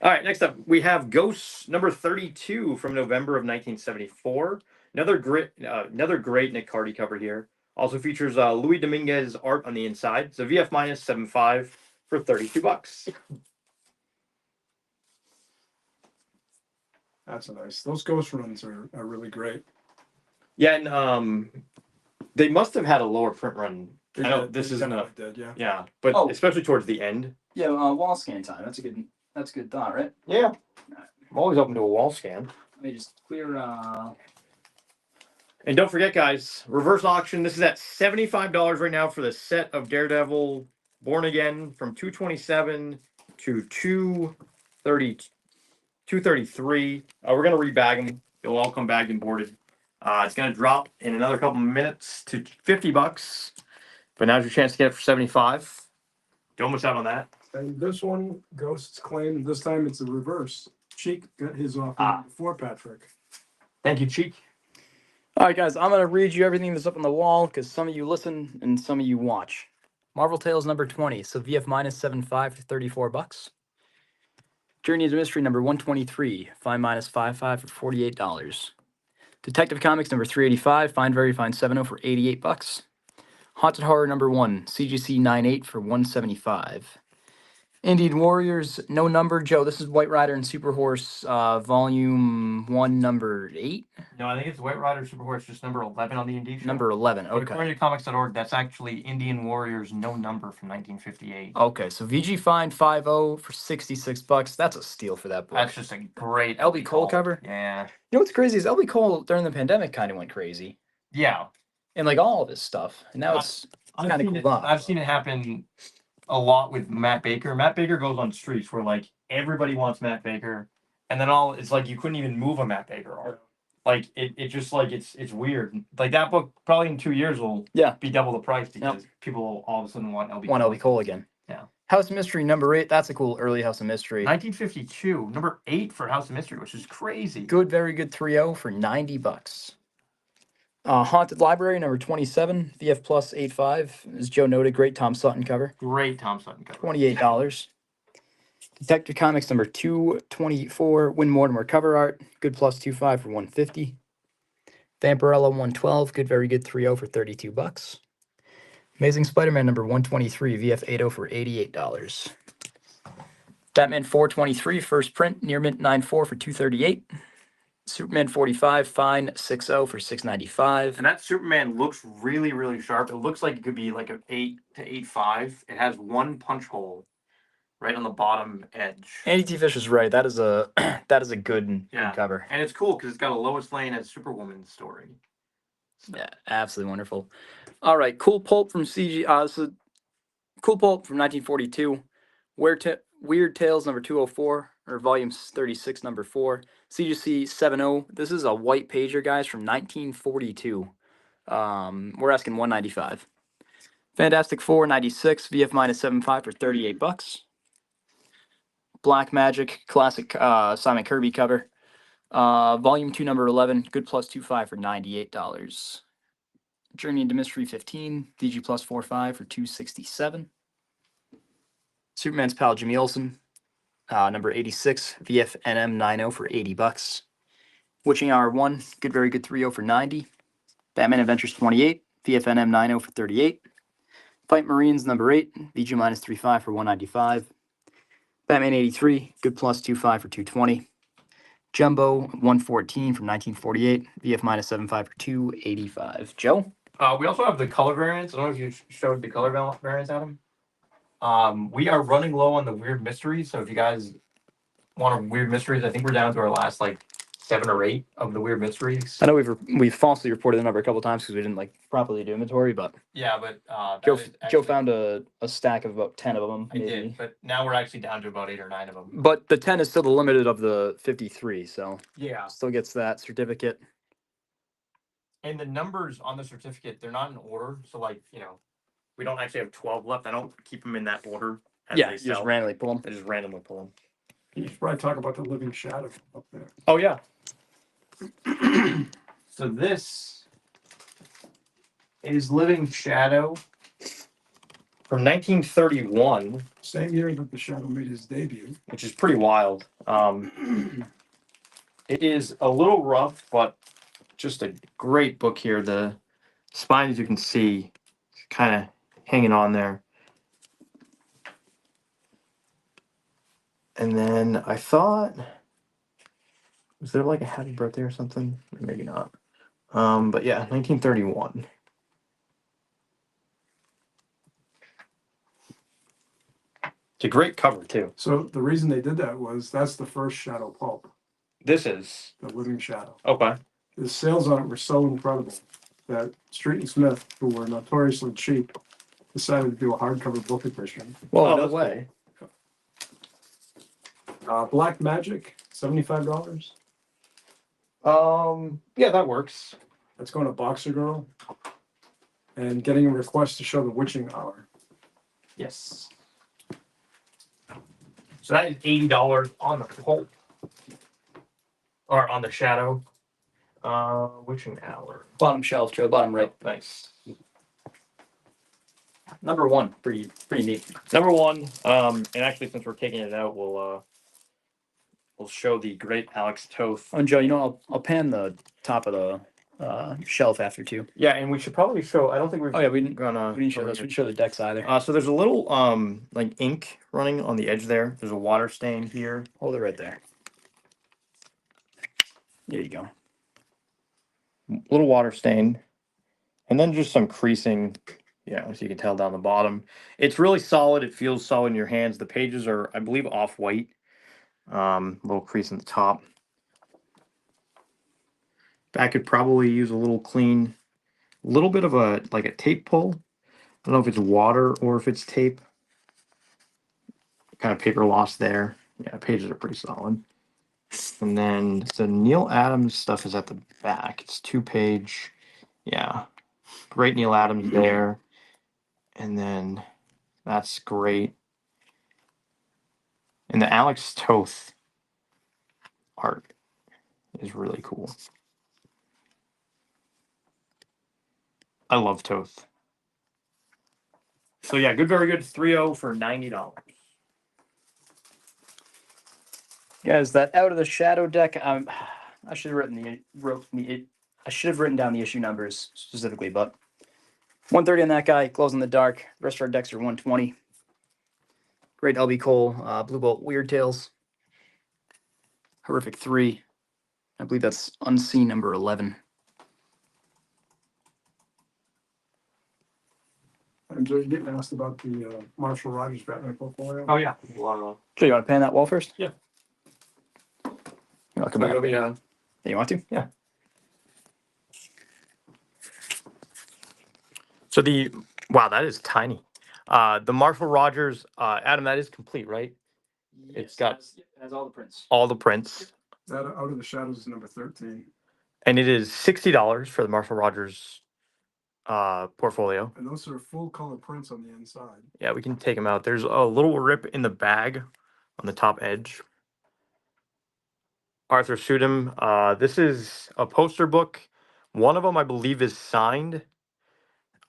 right, next up, we have Ghosts number 32 from November of 1974. Another great Nick Cardy cover here. Also features Louis Dominguez art on the inside. It's a VF minus 7.5 for $32. That's nice. Those ghost runs are really great. Yeah, and they must have had a lower print run. I know this isn't a yeah. But especially towards the end. Yeah, wall scan time. That's a good thought, right? Yeah, I'm always open to a wall scan. Let me just clear. And don't forget, guys, reverse auction. This is at $75 right now for the set of Daredevil Born Again from 227 to 233. We're gonna rebag them. They'll all come bagged and boarded. It's gonna drop in another couple minutes to $50. But now's your chance to get it for 75. Don't miss out on that. And this one, Ghost's claim. This time it's the reverse. Cheek got his offer before Patrick. Thank you, Cheek. All right, guys, I'm going to read you everything that's up on the wall because some of you listen and some of you watch. Marvel Tales number 20, so VF minus 75 for $34. Journey into Mystery number 123, Find minus 55 for $48. Detective Comics number 385, Find Very Fine 70 for $88. Haunted Horror number 1, CGC 98 for $175. Indian Warriors, no number. Joe, this is White Rider and Super Horse, volume 1, number 8. No, I think it's White Rider Super Horse, just number 11 on the Indie show. Number 11, But okay. according to comics.org, that's actually Indian Warriors No Number from 1958. Okay, so VG Find 50 for $66. That's a steal for that book. That's just a great LB Cole cover? Yeah. You know what's crazy is LB Cole during the pandemic kind of went crazy. Yeah. And like all of his stuff. And now it's kind of cool off. I've seen it happen a lot with Matt Baker. Matt Baker goes on streaks where like everybody wants Matt Baker, and then it's like you couldn't even move a Matt Baker art. Like it just like it's weird. Like that book probably in 2 years will be double the price because people will all of a sudden want LB Cole again. Yeah. House of Mystery number 8. That's a cool early House of Mystery. 1952, number 8 for House of Mystery, which is crazy. Good, very good 3-0 for $90. Haunted Library number 27, VF plus 85. As Joe noted, great Tom Sutton cover. Great Tom Sutton cover. $28. Detective Comics number 224, Win Mortimer cover art. Good plus 25 for $150. Vampirella 112, good, very good 3-0 for $32. Amazing Spider-Man number 123, VF 80 for $88. Batman 423, first print, near mint 94 for $238. Superman 45, fine 60 for $695. And that Superman looks really, really sharp. It looks like it could be like an 8 to 8.5. It has one punch hole right on the bottom edge. Andy T. Fish is right. That is a good cover. And it's cool because it's got a Lois Lane as Superwoman story. So. Yeah, absolutely wonderful. All right, Cool Pulp from CG. So Cool Pulp from 1942. Weird Tales number 204, or volume 36, number 4. CGC 70. This is a white pager, guys, from 1942. We're asking $195. Fantastic Four 96, VF minus 75 for $38. Black Magic classic Simon Kirby cover. Volume 2, number 11, good plus 25 for $98. Journey into Mystery 15, DG plus 45 for $267. Superman's pal Jimmy Olsen, number 86, VF NM 90 for $80. Witching Hour 1, good, very good 3-0 for $90. Batman Adventures 28, VF NM 90 for $38. Fight Marines number 8, VG minus 35 for $195. Batman 83, good plus 25 for $220. Jumbo 114 from 1948, VF minus 75 for $285. Joe? We also have the color variants. I don't know if you showed the color variants, Adam. We are running low on the weird mysteries, so if you guys want weird mysteries, I think we're down to our last 7 or 8 of the weird mysteries. I know we've falsely reported the number a couple times because we didn't properly do inventory, but Joe found a stack of about 10 of them. I did, but now we're actually down to about 8 or 9 of them. But the 10 is still the limited of the 53, so yeah, still gets that certificate. And the numbers on the certificate, they're not in order, so we don't actually have 12 left. I don't keep them in that order. Yeah, you just randomly pull them. I just randomly pull them. You should probably talk about the Living Shadow up there. Oh, yeah. So this is Living Shadow from 1931. Same year that the Shadow made his debut. Which is pretty wild. It is a little rough, but just a great book here. The spine, as you can see, is kind of hanging on there. And then I thought, was there a happy birthday or something? Maybe not. But yeah, 1931. It's a great cover too. So the reason they did that was that's the first Shadow pulp. This is the Living Shadow. Okay. The sales on it were so incredible that Street and Smith, who were notoriously cheap, decided to do a hardcover book edition. Well, no way. Black Magic, $75. Yeah, that works. That's going to Boxer Girl. and getting a request to show the witching hour. Yes. So that is $80 on the pulp. Or on the shadow. Witching hour. Bottom shelf, Joe. Bottom right. Nice. Number one. Pretty neat. Number one. And actually, since we're taking it out, we'll show the great Alex Toth. Oh, and Joe, you know, I'll pan the top of the shelf after too. Yeah, and we should probably show. I don't think we've. Oh yeah, we didn't gonna. show this. We didn't show the decks either. So there's a little like ink running on the edge there. There's a water stain here. Hold it right there. There you go. Little water stain, and then just some creasing. Yeah, as you can tell down the bottom. It's really solid. It feels solid in your hands. The pages are, I believe, off-white. Little crease in the top. Back could probably use a little clean. A little bit of a tape pull. I don't know if it's water or if it's tape. Kind of paper loss there. Yeah, pages are pretty solid. And then the Neil Adams stuff is at the back. It's 2-page. Yeah. Great Neil Adams there. And then that's great. And the Alex Toth art is really cool. I love Toth. So yeah, good, very good. 3.0 for $90. Guys, that Out of the Shadow deck. I should have I should have written down the issue numbers specifically, but 130 on that guy. Glows in the dark. The rest of our decks are 120. Great LB Cole, Blue Bolt, Weird Tales. Horrific 3. I believe that's Unseen number 11. And Joe, you getting asked about the Marshall Rogers Batman portfolio? Oh yeah. Joe, you want to pan that wall first? Yeah. You want to come back? It'll be Yeah, you want to? Yeah. So wow, that is tiny. The Marshall Rogers, Adam, that is complete, right? It's got it has all the prints. all the prints. That Out of the Shadows is number 13. And it is $60 for the Marshall Rogers portfolio. And those are full color prints on the inside. Yeah, we can take them out. There's a little rip in the bag on the top edge. Arthur Sudham. This is a poster book. One of them, I believe, is signed.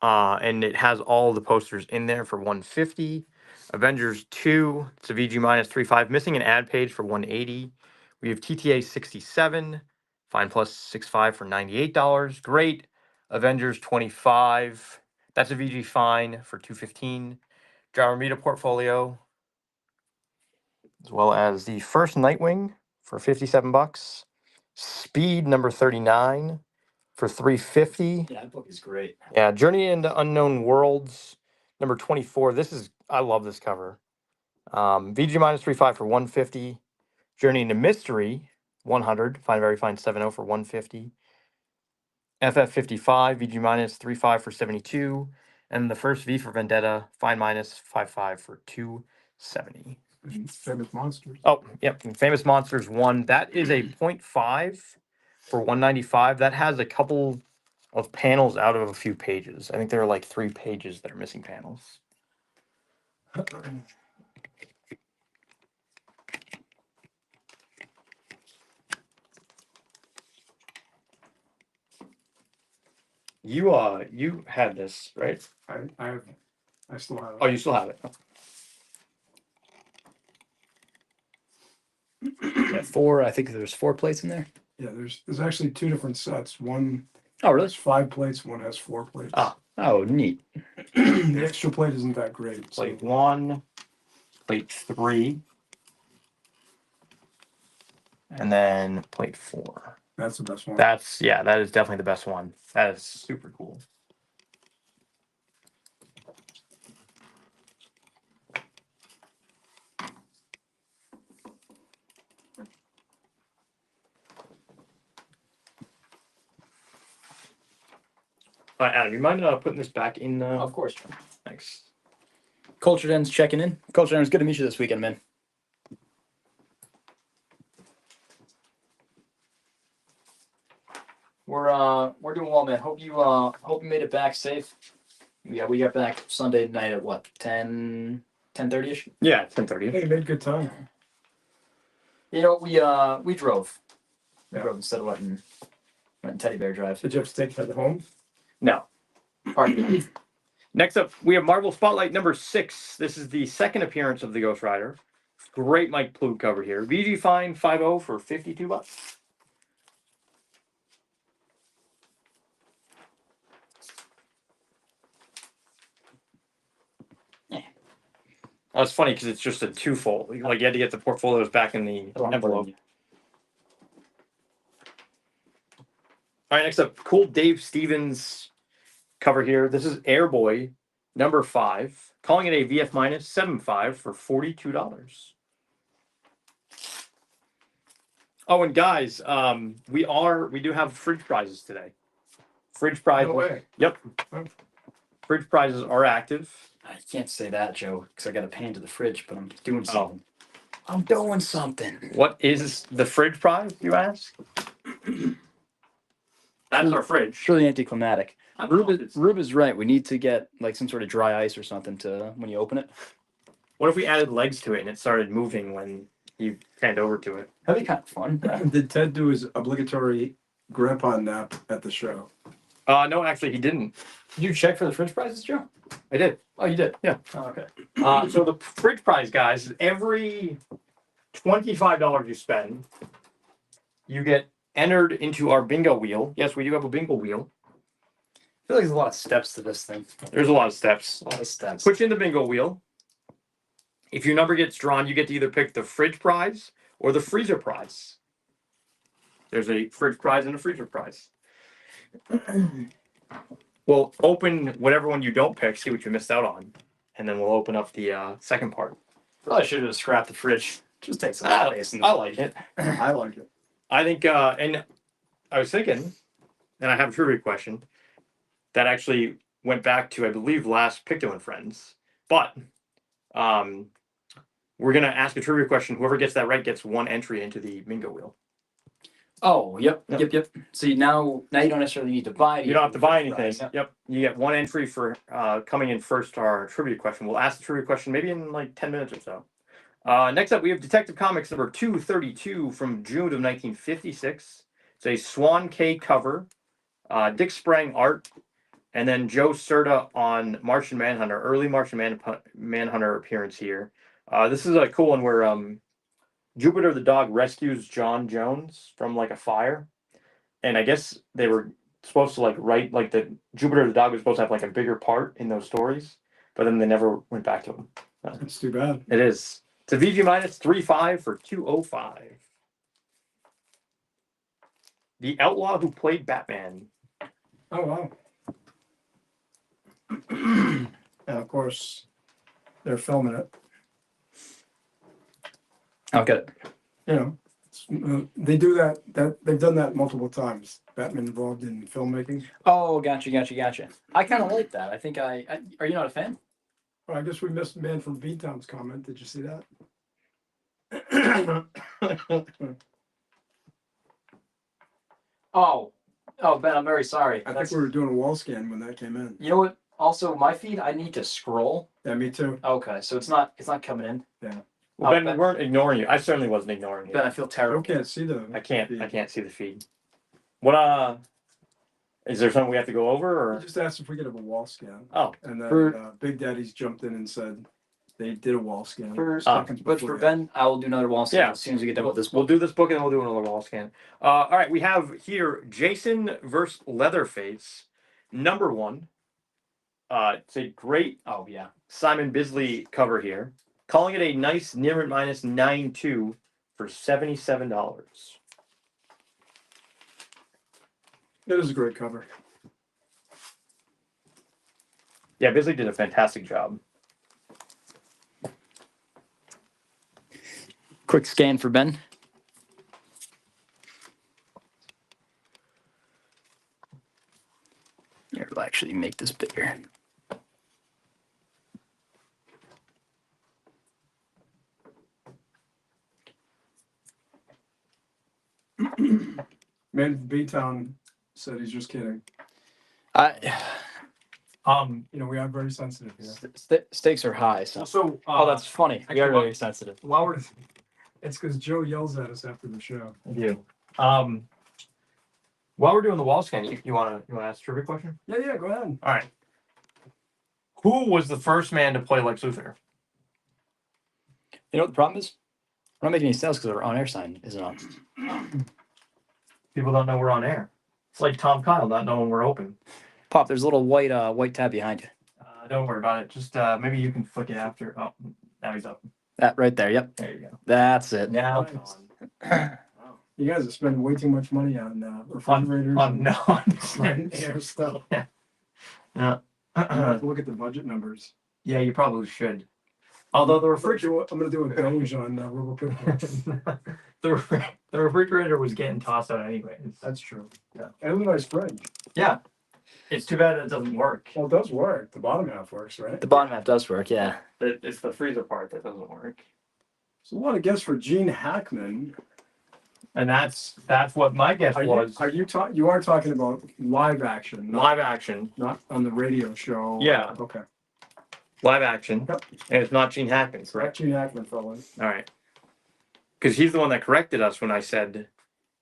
And it has all the posters in there for $150. Avengers 2, it's a VG minus 3.5. Missing an ad page for $180. We have TTA 67. Fine plus 6.5 for $98. Great. Avengers 25. That's a VG fine for $215. John Romita portfolio. As well as the first Nightwing for $57. Speed number 39 for $350. Yeah, that book is great. Yeah, Journey into Unknown Worlds number 24. I love this cover. VG minus 3.5 for $150. Journey into Mystery 100. Fine, very fine 7.0 for $150. FF 55 VG minus 3.5 for $72. And the first V for Vendetta fine minus 5.5 for $270. Famous Monsters. Oh, yep. Famous Monsters 1. That is a 0.5 for $195. That has a couple of panels out of a few pages. I think there are like 3 pages that are missing panels. You had this, right? I still have it. Oh, you still have it. Yeah, 4. I think there's 4 plates in there. Yeah, there's actually 2 different sets. One Oh, really? has 5 plates, one has 4 plates. Ah. Oh, neat. The extra plate isn't that great. Plate 1, plate 3, and then plate 4. That's the best one. That is definitely the best one. That is super cool. Adam, you mind putting this back in? Of course. Thanks. Culture Den's checking in. Culture Den, it's good to meet you this weekend, man. We're doing well, man. Hope you made it back safe. Yeah, we got back Sunday night at what, 10:30ish? Yeah, 10:30. Hey, made good time. You know, we drove. We Yeah. drove instead of letting Teddy Bear drive. Did you have to take that home? No. Pardon me. Next up, we have Marvel Spotlight number 6. This is the second appearance of the Ghost Rider. Great Mike Ploog cover here. VG Fine 5.0 for $52. Yeah. That's funny because it's just a twofold. Like you had to get the portfolios back in the envelope. All right, next up, cool Dave Stevens cover here. This is Airboy number 5, calling it a VF minus 7.5 for $42. Oh, and guys, we do have fridge prizes today. Fridge prizes. No way. Yep. Oh. Fridge prizes are active. I can't say that, Joe, because I got to pan to the fridge, but I'm doing something. I'm doing something. What is the fridge prize, you ask? That's our fridge. Surely anticlimactic. Rube is right. We need to get like some sort of dry ice or something to when you open it. What if we added legs to it and it started moving when you panned over to it? That'd be kind of fun. Did Ted do his obligatory grandpa nap at the show? No, actually, he didn't. Did you check for the fridge prizes, Joe? I did. Oh, you did? Yeah. Oh, okay. So the fridge prize, guys, is every $25 you spend, you get entered into our bingo wheel. Yes, we do have a bingo wheel. I feel like there's a lot of steps to this thing. There's a lot of steps. A lot of steps. Put you in the bingo wheel. If your number gets drawn, you get to either pick the fridge prize or the freezer prize. There's a fridge prize and a freezer prize. We'll open whatever one you don't pick, see what you missed out on, and then we'll open up the second part. Probably should have scrapped the fridge. Just take some space. I like it. I like it. I think, and I was thinking, and I have a trivia question that actually went back to, I believe, last Picto and Friends. But we're going to ask a trivia question. Whoever gets that right gets one entry into the bingo wheel. Oh, yep. See, now you don't necessarily need to buy. You don't have to buy anything. Prize. Yep. You get one entry for coming in first to our trivia question. We'll ask the trivia question maybe in like 10 minutes or so. Next up, we have Detective Comics number 232 from June of 1956. It's a Swan K cover, Dick Sprang art, and then Joe Certa on Martian Manhunter, early Martian Manhunter appearance here. This is a cool one where Jupiter the dog rescues John Jones from like a fire, and I guess they were supposed to like write like the Jupiter the dog was supposed to have like a bigger part in those stories, but then they never went back to him. That's too bad. It is. It's a VG minus 3.5 for $205. The Outlaw Who Played Batman. Oh wow. And of course, they're filming it. I'll get it. You know, they do that. They've done that multiple times. Batman involved in filmmaking. Oh, gotcha. I kind of like that. I think are you not a fan? Well, I guess we missed the man from B-Town's comment. Did you see that? Oh, Ben, I'm very sorry. I think we were doing a wall scan when that came in. You know what? Also, my feed, I need to scroll. Yeah, me too. Okay, so it's not coming in. Yeah. Well, Ben, we weren't ignoring you. I certainly wasn't ignoring you. Ben, I feel I terrible. can't see the. I can't see the feed. What is there something we have to go over I or? just asked if we could have a wall scan. Oh. And then For- Big Daddy's jumped in and said they did a wall scan. But for Ben, I will do another wall scan Yeah. as soon as we get done with this We'll book. do this book and then we'll do another wall scan. All right, we have here Jason versus Leatherface, number 1. It's a great Oh yeah. Simon Bisley cover here, calling it a nice near and minus 9.2 for $77. It is a great cover. Yeah, Bisley did a fantastic job. Quick scan for Ben. Here, we'll actually make this bigger. Man from B-Town said he's just kidding. I'll You know, we are very sensitive here. Stakes are high. So. Also, Oh, that's funny. We are actually, very sensitive. while we're It's because Joe yells at us after the show. I do. While we're doing the wall scan, you wanna ask a trivia question? Yeah, go ahead. All right. Who was the first man to play Lex Luthor? You know what the problem is? We're not making any sales because our on-air sign isn't on. People don't know we're on air. It's like Tom Kyle not knowing we're open. Pop, there's a little white tab behind you. Don't worry about it. Just maybe you can flick it after. Oh, now he's up. That right there. Yep. There you go. That's it. Now Nice. it's on. Wow. You guys are spending way too much money on refrigerators On and air stuff. Yeah. I have to look at the budget numbers. Yeah, you probably should. Although the refrigerator, I'm going to do a binge on Robo Picto. the refrigerator was getting tossed out anyways. That's true. Yeah. And a nice fridge. Yeah. It's too bad it doesn't work. Well, it does work. The bottom half works, right? The bottom half does work. Yeah. It's the freezer part that doesn't work. So a lot of guests for Gene Hackman. And that's what my guess was. You are talking about live action, Live action. not on the radio show. Yeah. Okay. Live action. Yep. And it's not Gene Hackman, Correct, correct? Gene Hackman, fellas. All right. Because he's the one that corrected us when I said,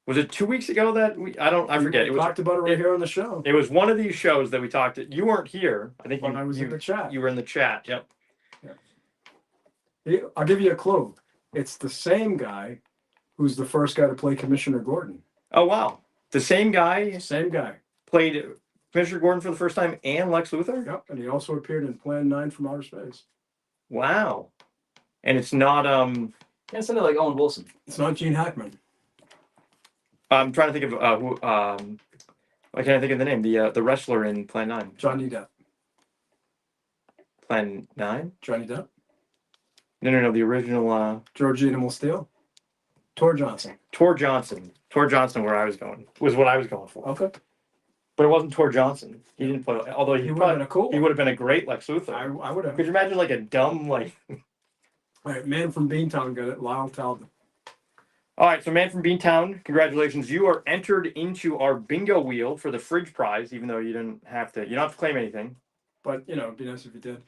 was it 2 weeks ago that I forget. We It was talked about it right here on the show. It was one of these shows that we talked. You weren't here. I think When I was in the chat. You were in the chat. Yep. I'll give you a clue. It's the same guy who's the first guy to play Commissioner Gordon. Oh wow, the same guy Same guy. played Commissioner Gordon for the first time and Lex Luthor. Yep. And he also appeared in Plan 9 from Outer Space. Wow. And it's not. Yeah, it's like Owen Wilson. It's not Gene Hackman. I'm trying to think of who. Why can't I think of the name? The wrestler in Plan 9. Johnny Depp. Plan 9? Johnny Depp. No. The original. Georgina Steele. Tor Johnson. Tor Johnson. Tor Johnson. Where I was going was what I was going for. Okay. But it wasn't Tor Johnson. He didn't play. Although He would have been a cool. he would have been a great Lex Luthor. I would have. Could you imagine like a dumb like? All right, man from Beantown got it. Lyle Talbot. All right, so man from Beantown, congratulations! You are entered into our bingo wheel for the fridge prize, even though you didn't have to. You don't have to claim anything. But it'd be nice if you did.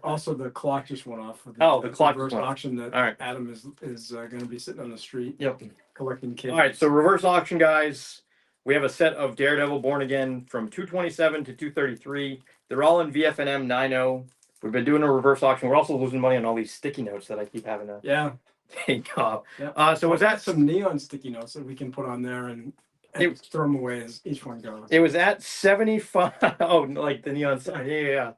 Also, the clock just went off. For the clock reverse went off. auction that All right. Adam is going to be sitting on the street. Yep. Collecting kids. All right, so reverse auction, guys. We have a set of Daredevil Born Again from 227 to 233. They're all in VFNM 90. We've been doing a reverse auction. We're also losing money on all these sticky notes that I keep having to take off. Yeah. So was that some neon sticky notes that we can put on there and throw them away as each one goes? It was at 75. Oh, like the neon sign. Yeah.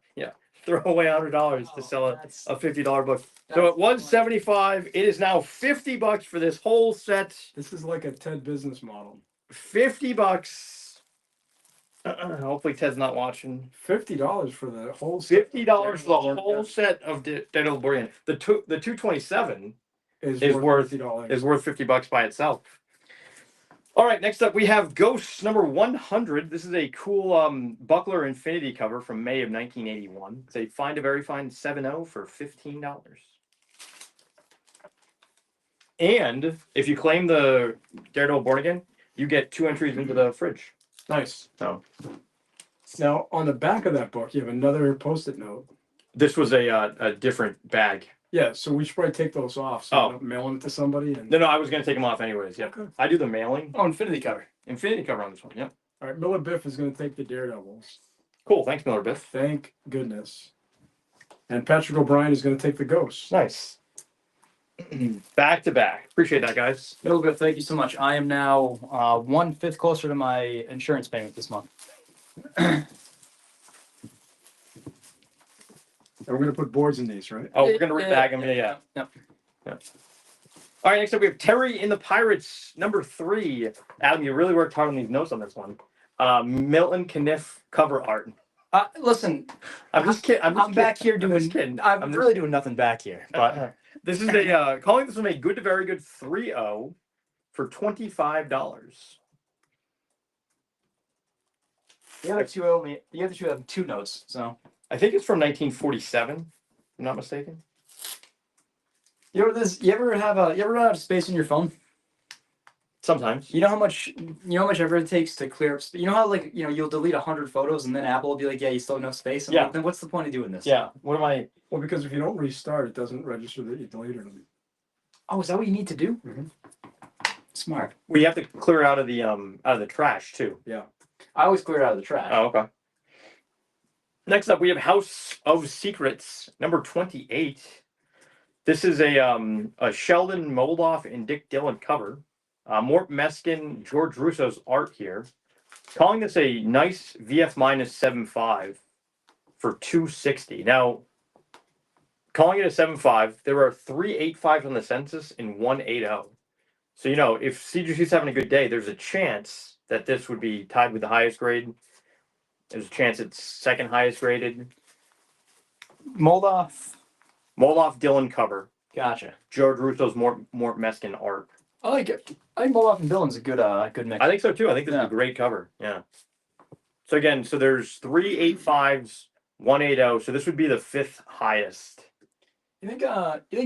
Throw away $100 to sell a $50 book. So it was 75. It is now $50 for this whole set. This is like a TED business model. $50. Hopefully Ted's not watching. $50 for the whole set. $50 for the whole set of Daredevil Born Again. The 227 is worth $50. is worth $50 by itself. All right, next up we have Ghosts number 100. This is a cool Buckler Infinity cover from May of 1981. It's a Find a Very Fine 7.0 for $15. And if you claim the Daredevil Born Again, you get 2 entries into the fridge. Nice. So now on the back of that book, you have another Post-it note. this was a different bag. Yeah, so we should probably take those off. So we don't mail them to somebody. And... No, I was going to take them off anyways. Yep. Okay. I do the mailing. Oh, Infinity cover. Infinity cover on this one. Yep. All right, Miller Biff is going to take the Daredevils. Cool. Thanks, Miller Biff. Thank goodness. And Patrick O'Brien is going to take the Ghosts. Nice. Back to back. Appreciate that, guys. Little bit. Thank you so much. I am now 1/5 closer to my insurance payment this month. And we're going to put boards in these, right? Oh, we're going to rebag them. Yeah. Yep. All right, next up we have Terry in the Pirates, number 3. Adam, you really worked hard on these notes on this one. Milton Caniff cover art. Listen, I'm just kidding. I'm back here doing. I'm just kidding. I'm really doing nothing back here. But This is a calling this one a good to very good 3.0 for $25. the other two have 2 notes. So I think it's from 1947. If I'm not mistaken. you ever run out of space in your phone? Sometimes. You know how much effort it takes to clear up. You know how you'll delete 100 photos and then Apple will be like, yeah, you still have enough space. I'm Yeah. like, then what's the point of doing this? Yeah. What am I? Well, because if you don't restart, it doesn't register that you deleted them. Oh, is that what you need to do? Mhm. Smart. We have to clear out of the trash too. Yeah. I always clear it out of the trash. Oh, okay. Next up, we have House of Secrets, number 28. This is a Sheldon Moldoff and Dick Dillon cover. Mort Meskin, George Russo's art here. Calling this a nice VF minus 7.5 for $260. Now, calling it a 7.5, there are 3 8.5s on the census and 1 8.0. So, if CGC's having a good day, there's a chance that this would be tied with the highest grade. There's a chance it's second highest graded. Moldoff. Dillon cover. Gotcha. George Russo's Mort Meskin art. I like it. I think Moldoff and Dillon's a good mix. I think so too. I think this is a great cover. Yeah. So again, there's 3 8.5s, 1 8.0. So this would be the 5th highest. You think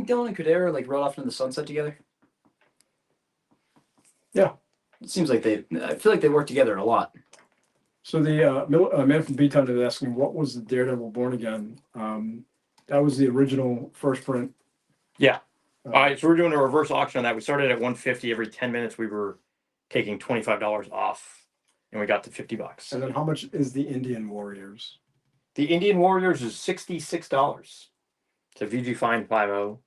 Dillon and Kudera rode off into the sunset together? Yeah. It seems like I feel like they work together a lot. So the man from B-Town is asking, what was the Daredevil Born Again? That was the original first print. Yeah. All right, so we're doing a reverse auction on that. We started at $150. Every 10 minutes, we were taking $25 off, and we got to $50. And then how much is the Indian Warriors? The Indian Warriors is $66. It's a VG Fine 5.0.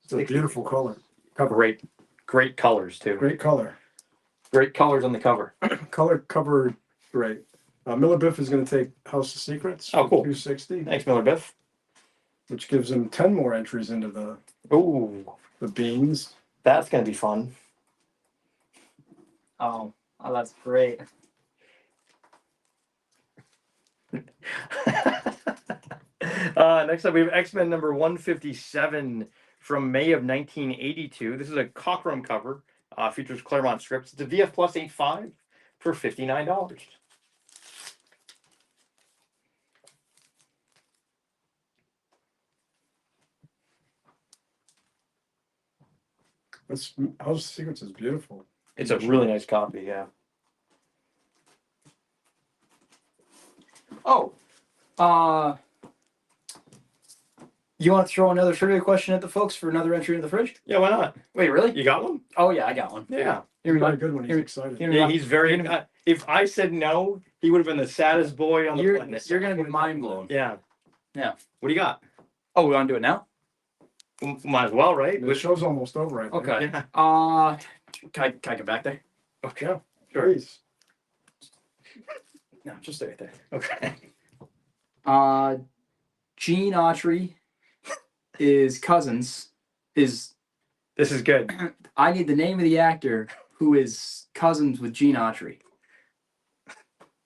It's a beautiful color. Great colors too. Great color. Great colors on the cover. Cover great. Miller Biff is going to take House of Secrets. Oh, cool. $260. Thanks, Miller Biff. Which gives him 10 more entries into the beans. That's going to be fun. Oh, that's great. Next up, we have X-Men number 157 from May of 1982. This is a Cockrum cover. Features Claremont scripts. It's a VF plus 8.5 for $59. House of Secrets is beautiful. It's a really nice copy, yeah. Oh, you want to throw another trivia question at the folks for another entry in the fridge? Yeah, why not? Wait, really? You got one? Oh yeah, I got one. Yeah. He's got a good one. He's excited. Yeah, he's very. If I said no, he would have been the saddest boy on the planet. You're gonna be mind blown. Yeah. Yeah. What do you got? Oh, we want to do it now? Might as well, right? The show's almost over, I think. Okay. Yeah. Can I get back there? Okay. Yeah, Sure. please. No, just stay right there. Okay. Gene Autry is cousins. This is good. I need the name of the actor who is cousins with Gene Autry.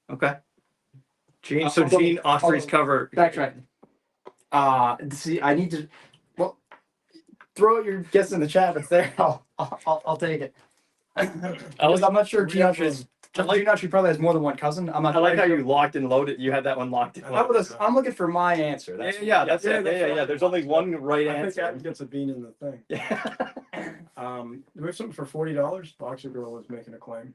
Okay. Gene Autry's cover. Backtrack. See, I need to. Well, throw out your guess in the chat. If it's there, I'll take it. Because I'm not sure Gene Autry probably has more than one cousin. I'm not. I like how you locked and loaded. You had that one locked in. I'm looking for my answer. That's it. Yeah. There's only one right answer. I think gets a bean in the thing. Yeah. Do we have something for $40? Boxer Girl is making a claim.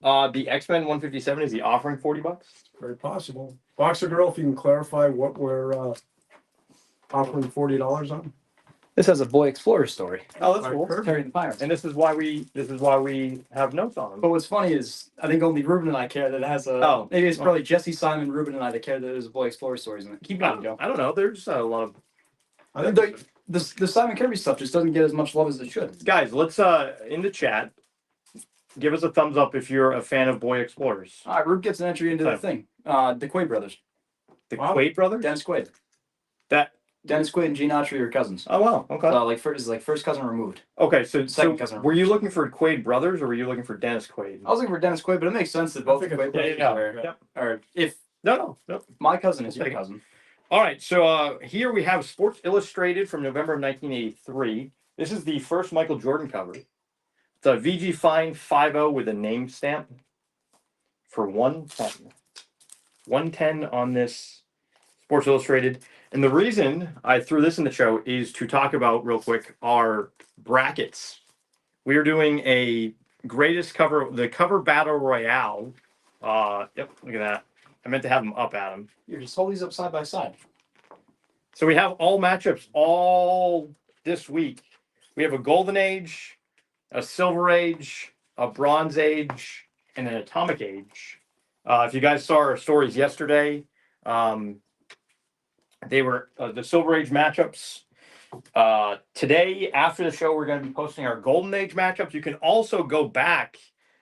The X-Men 157, is he offering $40? Very possible. Boxer Girl, if you can clarify what we're offering $40 on. This has a boy explorer story. Oh, that's cool. Terry the Pirates. And this is why we have notes on him. But what's funny is I think only Ruben and I care that it has a. Oh. Maybe it's probably Jesse, Simon, Ruben, and I that care that there's a boy explorer stories in it. Keep going, Joe. I don't know. There's a lot of I think The Simon Kirby stuff just doesn't get as much love as it should. guys. Let's in the chat give us a thumbs up if you're a fan of Boy Explorers. All right, Rube gets an entry into the thing. The Quaid brothers. The Quaid brothers. Dennis Quaid. That. Dennis Quaid and Gene Autry are cousins. Oh wow. Okay. First cousin removed. Okay, so Second cousin. were you looking for Quaid brothers or were you looking for Dennis Quaid? I was looking for Dennis Quaid, but it makes sense that both think Quaid it's- brothers or if No. my cousin is your Okay. cousin. All right, so here we have Sports Illustrated from November of 1983. This is the first Michael Jordan cover. It's a VG Fine 5.0 with a name stamp for 110. 110 on this Sports Illustrated. And the reason I threw this in the show is to talk about real quick our brackets. We are doing a greatest cover, the cover battle royale. Yep, look at that. I meant to have them up, Adam. You're just hold these up side by side. So we have all matchups all this week. We have a Golden Age, a Silver Age, a Bronze Age, and an Atomic Age. If you guys saw our stories yesterday, they were the Silver Age matchups. Today, after the show, we're going to be posting our Golden Age matchups. You can also go back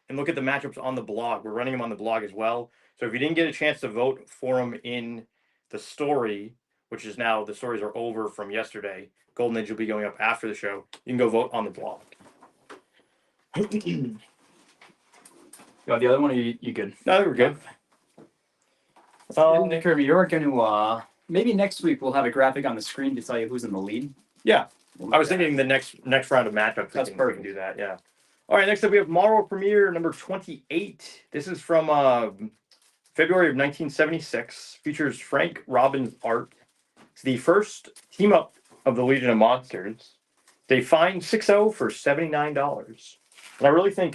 and look at the matchups on the blog. We're running them on the blog as well. So if you didn't get a chance to vote for them in the story, which is now the stories are over from yesterday, Golden Age will be going up after the show. You can go vote on the blog. You got the other one, or you good? No, we're good. It didn't occur to me. You're going to maybe next week we'll have a graphic on the screen to tell you who's in the lead. Yeah, I was thinking the next round of matchups. That's we perfect. can do that. Yeah. All right. Next up, we have Marvel Premiere number 28. This is from February of 1976. Features Frank Robbins art. It's the first team up of the Legion of Monsters. They find 6-0 for $79. And I really think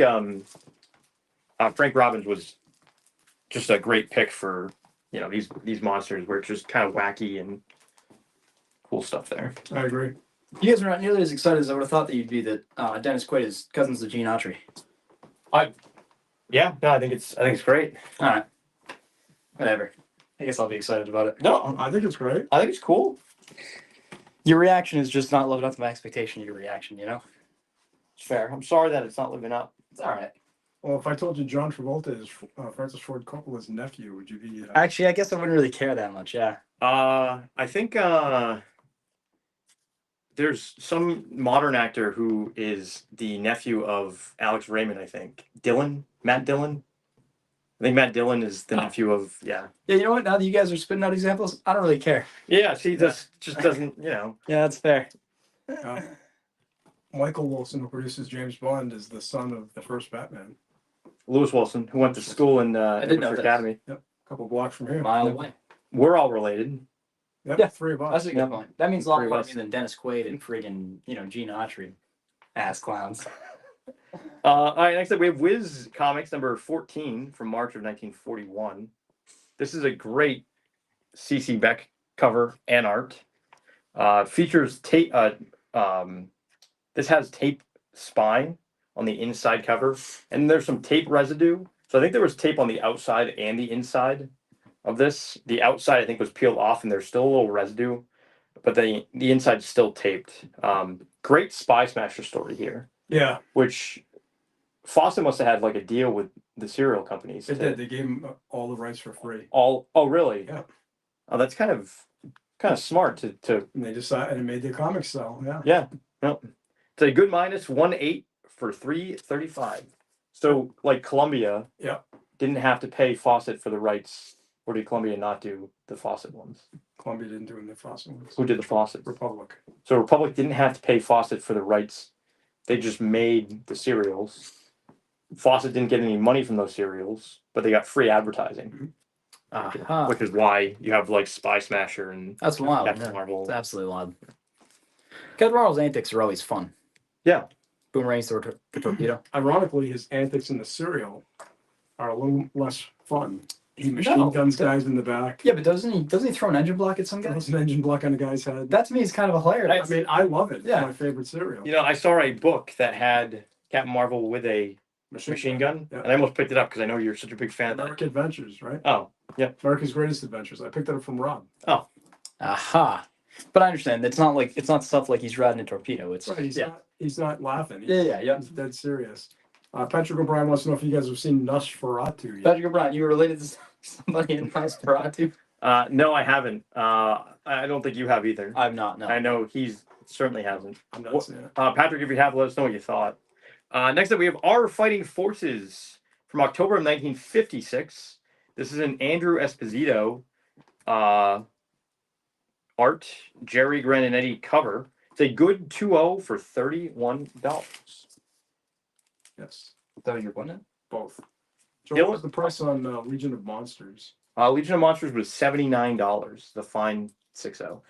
Frank Robbins was just a great pick for these monsters where it's just kind of wacky and cool stuff there. I agree. You guys are not nearly as excited as I would have thought that you'd be that Dennis Quaid is cousins of Gene Autry. Yeah, no, I think it's great. All right. Whatever. I guess I'll be excited about it. No, I think it's great. I think it's cool. Your reaction is just not living up to my expectation of your reaction, you know? It's fair. I'm sorry that it's not living up. It's all right. Well, if I told you John Travolta is Francis Ford Coppola's nephew, would you be? Actually, I guess I wouldn't really care that much, yeah. I think there's some modern actor who is the nephew of Alex Raymond, I think. Matt Dillon. I think Matt Dillon is the nephew of, yeah. Yeah, you know what? Now that you guys are spitting out examples, I don't really care. Yeah, see, this just doesn't, Yeah, that's fair. Michael Wilson, who produces James Bond, is the son of the first Batman. Lewis Wilson, who went to school in didn't know this. Academy. Yep, a couple blocks from here. Mile away. We're all related. Yep, Yeah, three of us. That's a good point. That means a lot Three of more us. to me than Dennis Quaid and friggin', Gene Autry. Ass clowns. All right, next up we have Wiz Comics number 14 from March of 1941. This is a great CC Beck cover and art. Features tape. This has tape spine on the inside cover, and there's some tape residue. So I think there was tape on the outside and the inside of this. The outside I think was peeled off, and there's still a little residue, but the inside's still taped. Great Spy Smasher story here. Yeah, Which Fawcett must have had like a deal with the cereal companies. they did. They gave him all the rights for free. Oh, really? Yeah. Oh, that's kind of smart to. And they decided and made the comics sell. Yeah. Yeah. No. It's a good minus 1.8 for $3.35. So like Columbia. Yeah. Didn't have to pay Fawcett for the rights, or did Columbia not do the Fawcett ones? Columbia didn't do it in the Fawcett ones. Who did the Fawcett? Republic. So Republic didn't have to pay Fawcett for the rights. They just made the cereals. Fawcett didn't get any money from those cereals, but they got free advertising, which is why you have like Spy Smasher and That's wild. Captain Yeah. Marvel. It's absolutely wild. Captain Marvel's antics are always fun. Yeah. Boomerang the torpedo. Ironically, his antics in the serial are a little less fun. He machine guns guys in the back. Yeah, but doesn't he throw an engine block at some guy? Throws an engine block on a guy's head. That to me is kind of hilarious. I mean, I love it. Yeah. It's my favorite serial. You know, I saw a book that had Captain Marvel with a machine gun, Yeah. and I almost picked it up because I know you're such a big fan of that. American Adventures, right? Oh, yeah. America's Greatest Adventures. I picked it up from Rob. Aha. But I understand. It's not stuff like he's riding a torpedo. It's Right, he's not laughing. Yeah. He's dead serious. Patrick O'Brien wants to know if you guys have seen Nosferatu yet. Patrick O'Brien, you were related to somebody in Nosferatu? No, I haven't. I don't think you have either. I've not, no. I know he's certainly hasn't. I'm not seeing it. Patrick, if you have, let us know what you thought. Next up, we have Our Fighting Forces from October of 1956. This is an Andrew Esposito art, Jerry Graninetti cover. It's a good 2-0 for $31. Yes, That was your one? both. So Dylan? what was the price on Legion of Monsters? Legion of Monsters was $79, the fine 6-0.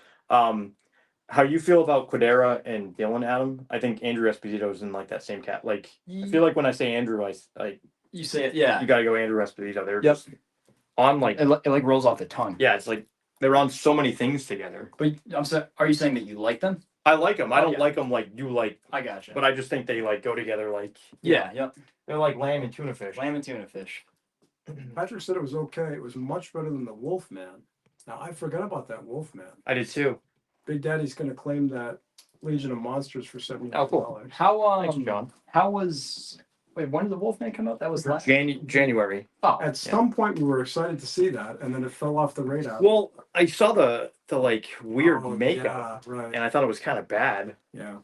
how you feel about Quidera and Dylan, Adam. I think Andrew Esposito's in like that same cat. Like I feel like when I say Andrew, you say it, yeah. you gotta go Andrew Esposito. They're just on like it like rolls off the tongue. yeah, it's like they're on so many things together. But are you saying that you like them? I like them. I don't like them like you like. I gotcha. But I just think they like go together. Like Yep. they're like lamb and tuna fish. Lamb and tuna fish. Patrick said it was okay. It was much better than the Wolfman. Now I forgot about that Wolfman. I did too. Big Daddy's going to claim that Legion of Monsters for $70. Oh, cool. How Thanks, John. How was? Wait, when did the Wolfman come out? That was last January. Oh, At some point, we were excited to see that, and then it fell off the radar. Well, I saw the like weird Oh, makeup, yeah, right. and I thought it was kind of bad. Yeah.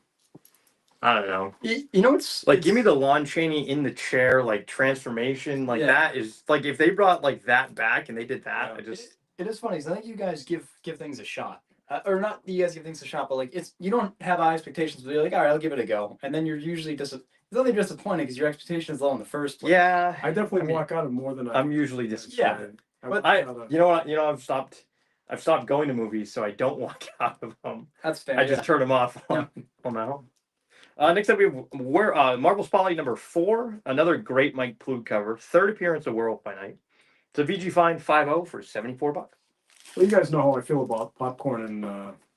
I don't know. you know it's Like, give me the Lon Chaney in the chair, like transformation, like that is like if they brought like that back and they did that, I just It is funny because I think you guys give things a shot, or not that you guys give things a shot, but like you don't have high expectations, but you're like, all right, I'll give it a go, and then you're usually it's only disappointed because your expectation is low in the first place. yeah. I definitely walk out of more than I'm usually disappointed. But You know what? I've stopped going to movies, so I don't walk out of them. That's fair. I just turn them off on my home. Next up, we have Marvel Spotlight number 4, another great Mike Ploog cover, third appearance of Werewolf by Night. It's a VG Fine 5.0 for $74. Well, you guys know how I feel about popcorn and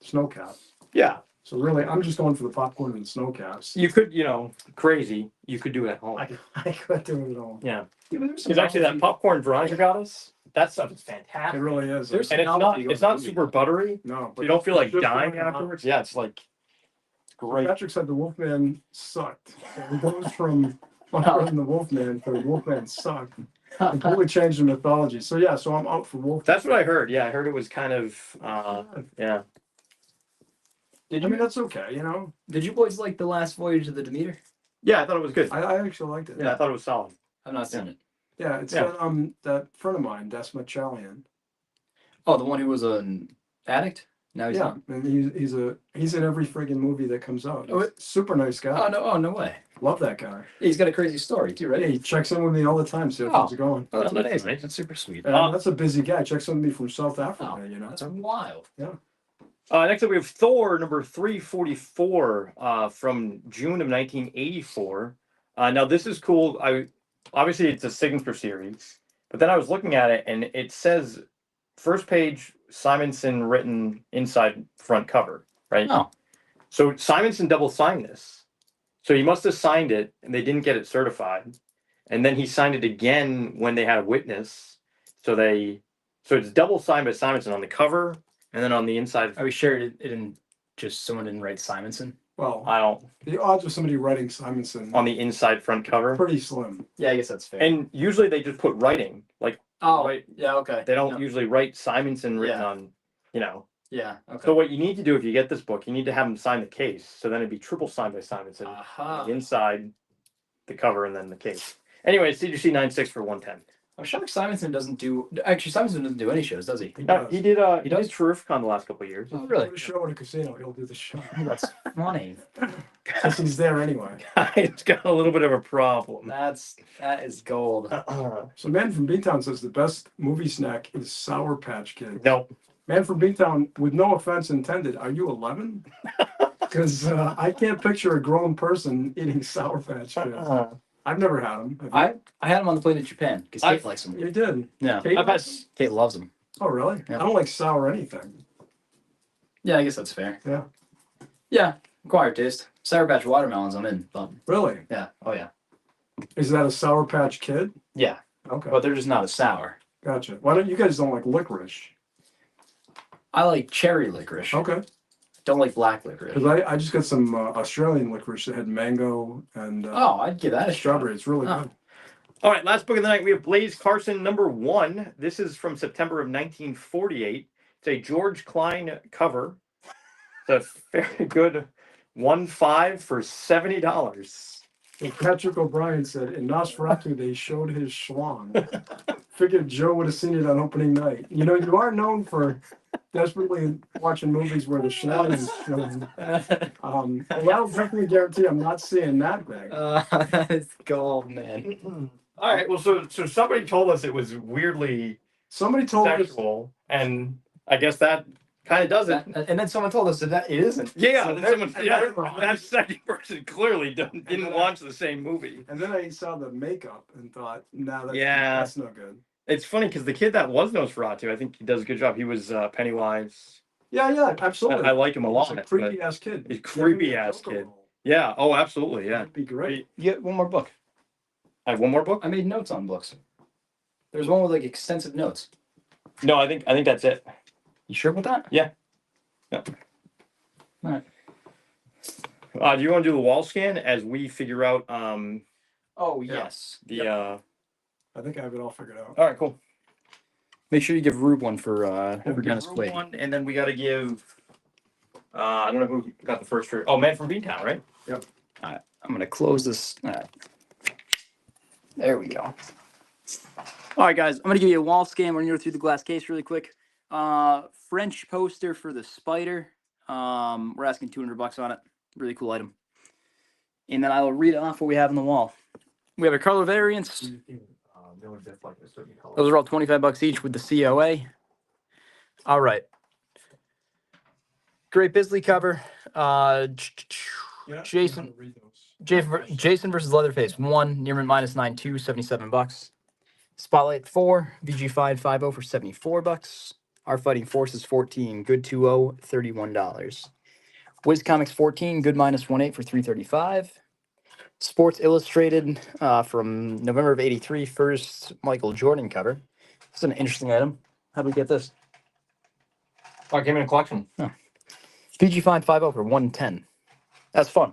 snowcap. Yeah. So really, I'm just going for the popcorn and snowcaps. You could, crazy. You could do it at home. I could do it at home. Yeah. There's Because actually, that popcorn Veronica got us, that stuff is fantastic. It really is. There's- And it's not super buttery. No. You don't feel like it's just dying working out. afterwards. Yeah, it's like great. Patrick said the Wolfman sucked. So it goes from popcorn and the Wolfman to the Wolfman sucked. Completely changed the mythology. So yeah, so I'm out for Wolfman. That's what I heard. Yeah, I heard it was kind of, yeah. I mean, that's okay, Did you boys like the last voyage of the Demeter? Yeah, I thought it was good. I actually liked it. Yeah, I thought it was solid. I've not seen it. Yeah, it's Yeah. that friend of mine, Desmond Chalian. Oh, the one who was an addict. Now he's Yeah, not. and he's in every friggin' movie that comes out. Oh, He's a super nice guy. Oh no way. Love that guy. He's got a crazy story too, right? Yeah, he checks in with me all the time, see how things are going. Oh, that's That's amazing. nice. That's super sweet. And that's a busy guy. Checks in with me from South Oh, Africa, that's wild. Next up, we have Thor number 344 from June of 1984. Now, this is cool. Obviously, it's a signature series, but then I was looking at it, and it says first page Simonson written inside front cover, right? Oh. So Simonson double signed this. So he must have signed it, and they didn't get it certified. And then he signed it again when they had a witness. So it's double signed by Simonson on the cover, and then on the inside. Are we sure it didn't just someone didn't write Simonson? Well, I don't. the odds of somebody writing Simonson On the inside front cover. pretty slim. Yeah, I guess that's fair. And usually they just put writing. Like right, yeah, okay. they don't usually write Simonson written Yeah. on, Yeah, okay. So what you need to do if you get this book, you need to have them sign the case. So then it'd be triple signed by Simonson. Aha. The inside, the cover, and then the case. Anyway, CGC 96 for 110. I'm shocked Simonson doesn't do. Actually, Simonson doesn't do any shows, does he? No, he did. He does? did Terrificon the last couple of years. Oh, really? Do a show at a casino, he'll do the show. That's funny. Because he's there anyway. It's got a little bit of a problem. That is gold. So Man from Beantown says the best movie snack is Sour Patch Kids. No. Man from Beantown, with no offense intended, are you 11? Because I can't picture a grown person eating Sour Patch Kids. I've never had them. I had him on the plane in Japan because Kate likes them. You did? Yeah, Kate I've had. likes- Kate loves them. Oh, really? Yeah. I don't like sour anything. Yeah, I guess that's fair. Yeah. Yeah, acquired taste. Sour Patch watermelons, I'm in. But Really? yeah, oh yeah, Is that a Sour Patch Kid? yeah. Okay. But they're just not as sour. Gotcha. Why don't you guys don't like licorice? I like cherry licorice. Okay. Don't like black licorice. Because I just got some Australian licorice that had mango and Oh, I'd give that a shot. strawberry. It's really Oh. good. All right, last book of the night. We have Blaze Carson number 1. This is from September of 1948. It's a George Klein cover. It's a very good 1.5 for $70. And Patrick O'Brien said, in Nosferatu, they showed his schlong. Figured Joe would have seen it on opening night. You are known for desperately watching movies where the schlong is shown. Well, that'll definitely guarantee I'm not seeing that big. That is gold, man. All right, well, so somebody told us it was weirdly Somebody told us, sexual, and I guess that kind of doesn't. And then someone told us that it isn't. Yeah, So then there- someone, yeah, there- that second person clearly didn't then watch the same movie. And then I saw the makeup and thought, nah, Yeah. that's no good. It's funny because the kid that was Nosferatu, I think he does a good job. He was Pennywise. Yeah, absolutely. I like him a He's lot. a but- creepy ass kid. He's a creepy-ass kid. Yeah. Oh, absolutely. Yeah. That'd be great. You get one more book. I have one more book. I made notes on books. There's one with like extensive notes. No, I think that's it. You sure about that? Yeah. Yeah. All right. Do you want to do the wall scan as we figure out Oh Yeah. yes. the I think I have it all figured out. All right, cool. Make sure you give Rube one for Give Dennis Rube Quaid. one, and then we got to give. I don't know who got the first trigger. Oh, Man from Beantown, right? I'm gonna close this. All right. There we go. All right, guys. I'm gonna give you a wall scan. We're gonna go through the glass case really quick. French poster for the spider. We're asking $200 on it. Really cool item. And then I will read off what we have on the wall. We have a color variants. Those are all $25 each with the COA. All right. Great Bisley cover. Yeah, Jason- I'm gonna read those. Jason versus Leatherface 1, Nearman -9 2, $77. Spotlight 4, VG 550 for $74. Our Fighting Forces 14, Good 20, $31. Wiz Comics 14, Good -18 for $335. Sports Illustrated from November of '83, first Michael Jordan cover. This is an interesting item. How do we get this? Oh, it came in a collection. VG 550 for $110. That's fun.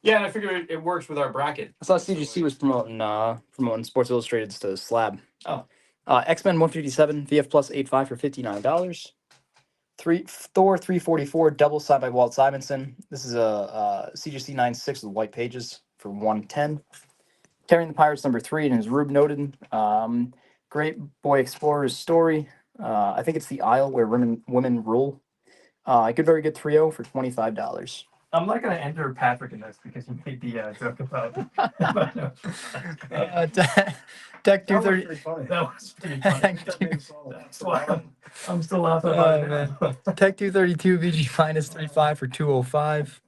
Yeah, and I figured it works with our bracket. I saw CGC was promoting Sports Illustrated's to Slab. Oh. X-Men 157 VF Plus 85 for $59. Thor 344 double side by Walt Simonson. This is a CGC 96 with white pages for $110. Carrying the Pirates #3 and as Rube noted, Great Boy Explorer's Story. I think it's the aisle where women rule. Good, very good 3-0 for $25. I'm not going to enter Patrick in this because he made the joke about. Tech That was 230. pretty funny. That was pretty Tech funny. That made us all laugh. That's why I'm still laughing Oh, about it man. now. Tech 232 VG -35 for $205.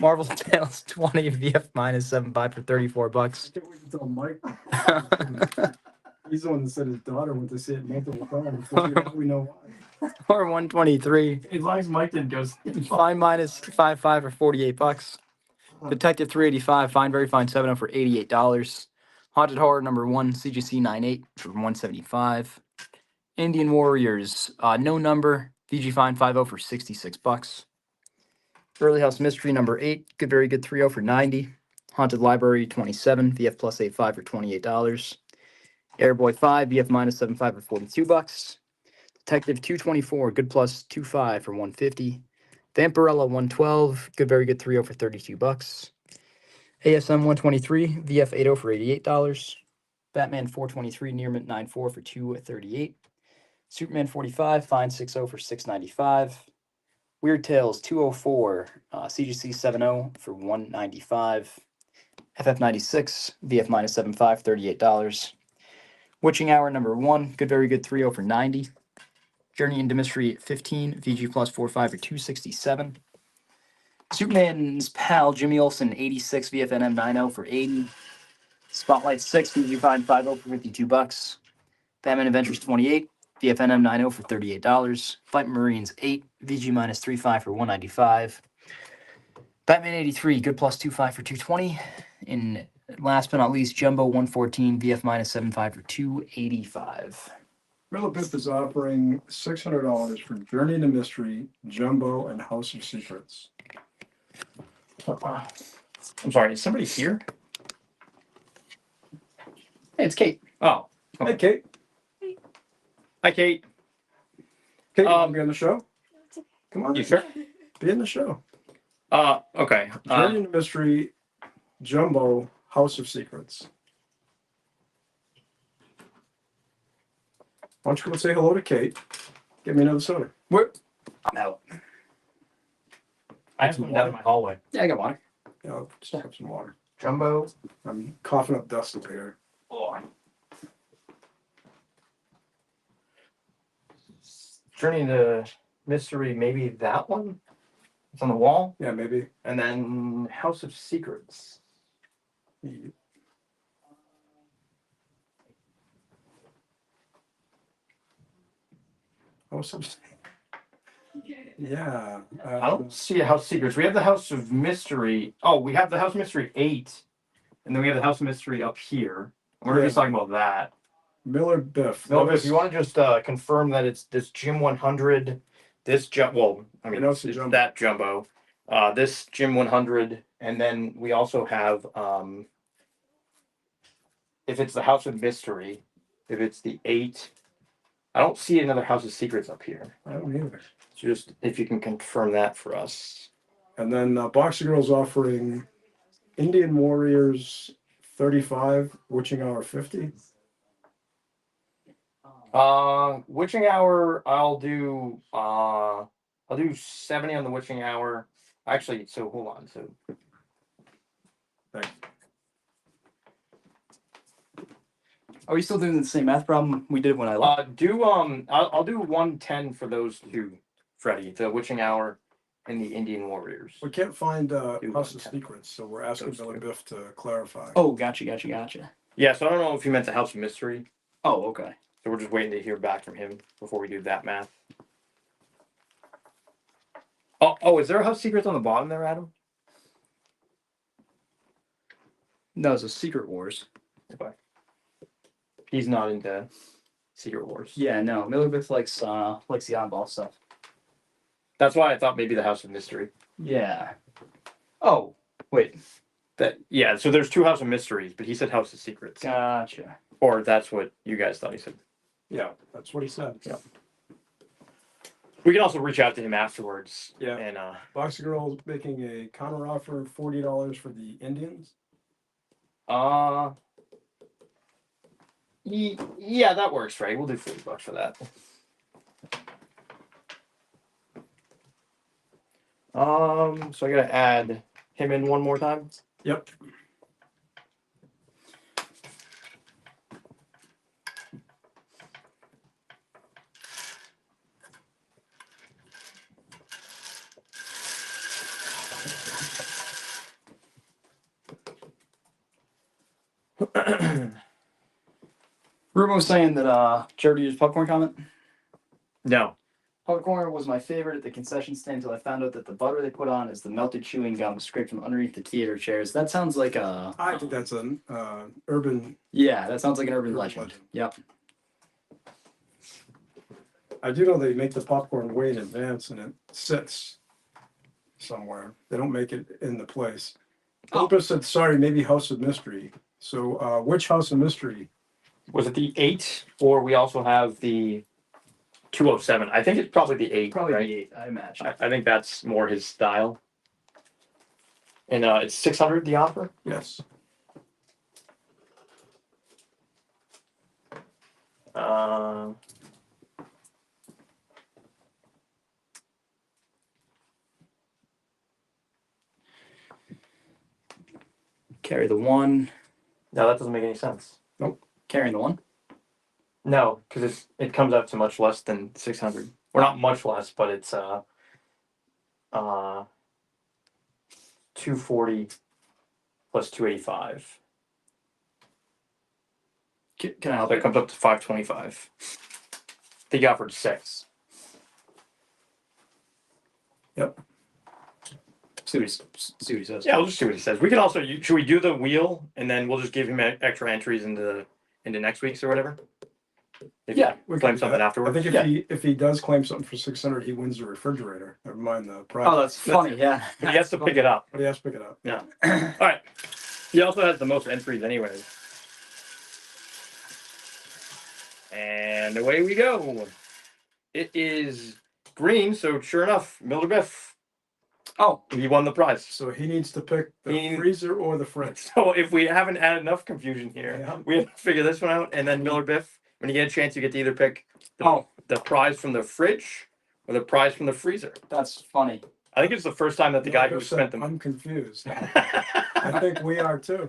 Marvel Tales 20 VF -75 for $34. I can't wait to tell Mike. He's the one that said his daughter went to see it multiple times. So now we know why. Or 123. As long as Mike didn't go. Fine -55 for $48. Detective 385, Fine Very Fine 70 for $88. Haunted Horror #1, CGC 98 for $175. Indian Warriors, no number, VG Fine 50 for $66. Early House Mystery #8, Good Very Good 30 for $90. Haunted Library 27, VF Plus 85 for $28. Airboy 5, VF -75 for $42. Detective 224, Good Plus 25 for $150. Vampirella 112, Good Very Good 30 for $32. ASM 123, VF 80 for $88. Batman 423, Near Mint 94 for $238. Superman 45, Fine 60 for $695. Weird Tales 204, CGC 70 for $195. FF96, VF -75, $38. Witching Hour #1, Good Very Good 30 for $90. Journey into Mystery 15, VG Plus 45 for $267. Superman's pal Jimmy Olsen 86, VFNM 90 for $80. Spotlight 6, VG Fine 50 for $52. Batman Adventures 28, VFNM 90 for $38. Fight Marines 8, VG -35 for $195. Batman 83, Good Plus 25 for $220. And last but not least, Jumbo 114, VF -75 for $285. Miller Biff is offering $600 for Journey into Mystery, Jumbo, and House of Secrets. I'm sorry, is somebody here? Hey, it's Kate. Oh. Hey, Kate. Hi, Kate. Kate, you want to be on the show? Come on. You sure? Be in the show. Okay. Journey into Mystery, Jumbo, House of Secrets. Why don't you go say hello to Kate? Get me another soda. I'm out. I have some down in my hallway. Yeah, I got water. Yeah, I'll just have some water. Jumbo. I'm coughing up dust up here. Oh. Journey into Mystery, maybe that one. It's on the wall. Yeah, maybe. And then House of Secrets. Yeah. I don't see a House of Secrets. We have the House of Mystery. Oh, we have the House of Mystery 8. And then we have the House of Mystery up here. We're just talking about that. Miller Biff. Miller Biff, you want to just confirm that it's this Gym 100, this well, I mean, it's that jumbo, this Gym 100, and then we also have, if it's the House of Mystery, if it's the 8, I don't see another House of Secrets up here. I don't either. So just if you can confirm that for us. And then Boxer Girl's offering Indian Warriors 35, Witching Hour 50. Witching Hour, I'll do 70 on the Witching Hour. Actually, so hold on. So Thanks. Are we still doing the same math problem we did when I left? I'll do 110 for those two, Freddie. The Witching Hour and the Indian Warriors. We can't find House of Secrets, so we're asking Miller Biff to clarify. Oh, gotcha. Yeah, so I don't know if you meant the House of Mystery. Oh, okay. So we're just waiting to hear back from him before we do that math. Oh, is there a House of Secrets on the bottom there, Adam? No, it's a Secret Wars. Okay. He's not into Secret Wars. Yeah, no. Miller Biff likes the oddball stuff. That's why I thought maybe the House of Mystery. Yeah. Oh, wait. So there's two House of Mysteries, but he said House of Secrets. Gotcha. Or that's what you guys thought he said. Yeah, that's what he said. Yeah. We can also reach out to him afterwards. Yeah. And Boxer Girl's making a counter offer of $40 for the Indians. Yeah, that works, right? We'll do $40 for that. So I gotta add him in one more time. Yep. Ruben was saying that Joe, do you use popcorn comment? No. Popcorn was my favorite at the concession stand until I found out that the butter they put on is the melted chewing gum scraped from underneath the theater chairs. That sounds like a... I think that's an urban... Yeah, that sounds like an urban legend. Yep. I do know they make the popcorn way in advance and it sits somewhere. They don't make it in the place. Oprah said, sorry, maybe House of Mystery. So which House of Mystery? Was it the 8, or we also have the 207? I think it's probably the 8. Probably right? the 8, I imagine. I think that's more his style. And it's 600 the offer? Yes. Carry the 1. No, that doesn't make any sense. Nope. Carrying the 1? No, because it comes out to much less than 600. Or not much less, but it's 240 plus 285. Can I help So it you? comes up to 525. I think he offered 6. Yep. See what he says. Yeah, we'll just see what he says. We can also, should we do the wheel and then we'll just give him extra entries into next week's or whatever? If Yeah, we claim something I afterwards. think if he does claim something for 600, he wins the refrigerator. Never mind the price. Oh, that's funny. Yeah. But he has to pick it up. But he has to pick it up. Yeah. All right. He also has the most entries anyways. And away we go. It is green, so sure enough, Miller Biff. Oh, He won the prize. So he needs to pick the freezer or the fridge. So if we haven't had enough confusion here, Yeah. we have to figure this one out. And then Miller Biff, when you get a chance, you get to either pick the prize from the fridge or the prize from the freezer. that's funny. I think it's the first time that the guy who spent them. I'm confused. I think we are too.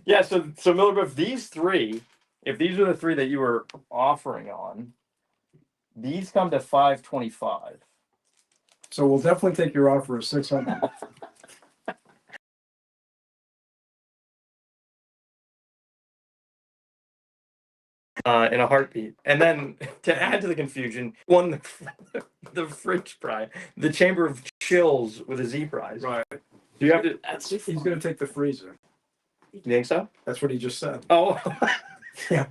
Yeah, so Miller Biff, these 3, if these are the 3 that you were offering on, These come to $5.25. So we'll definitely take your offer of $600. In a heartbeat. And then to add to the confusion, won the fridge prize, the Chamber of Chills with a Z prize. Right. So you have to. He's going to take the freezer. You think so? That's what he just said. Oh. Yeah.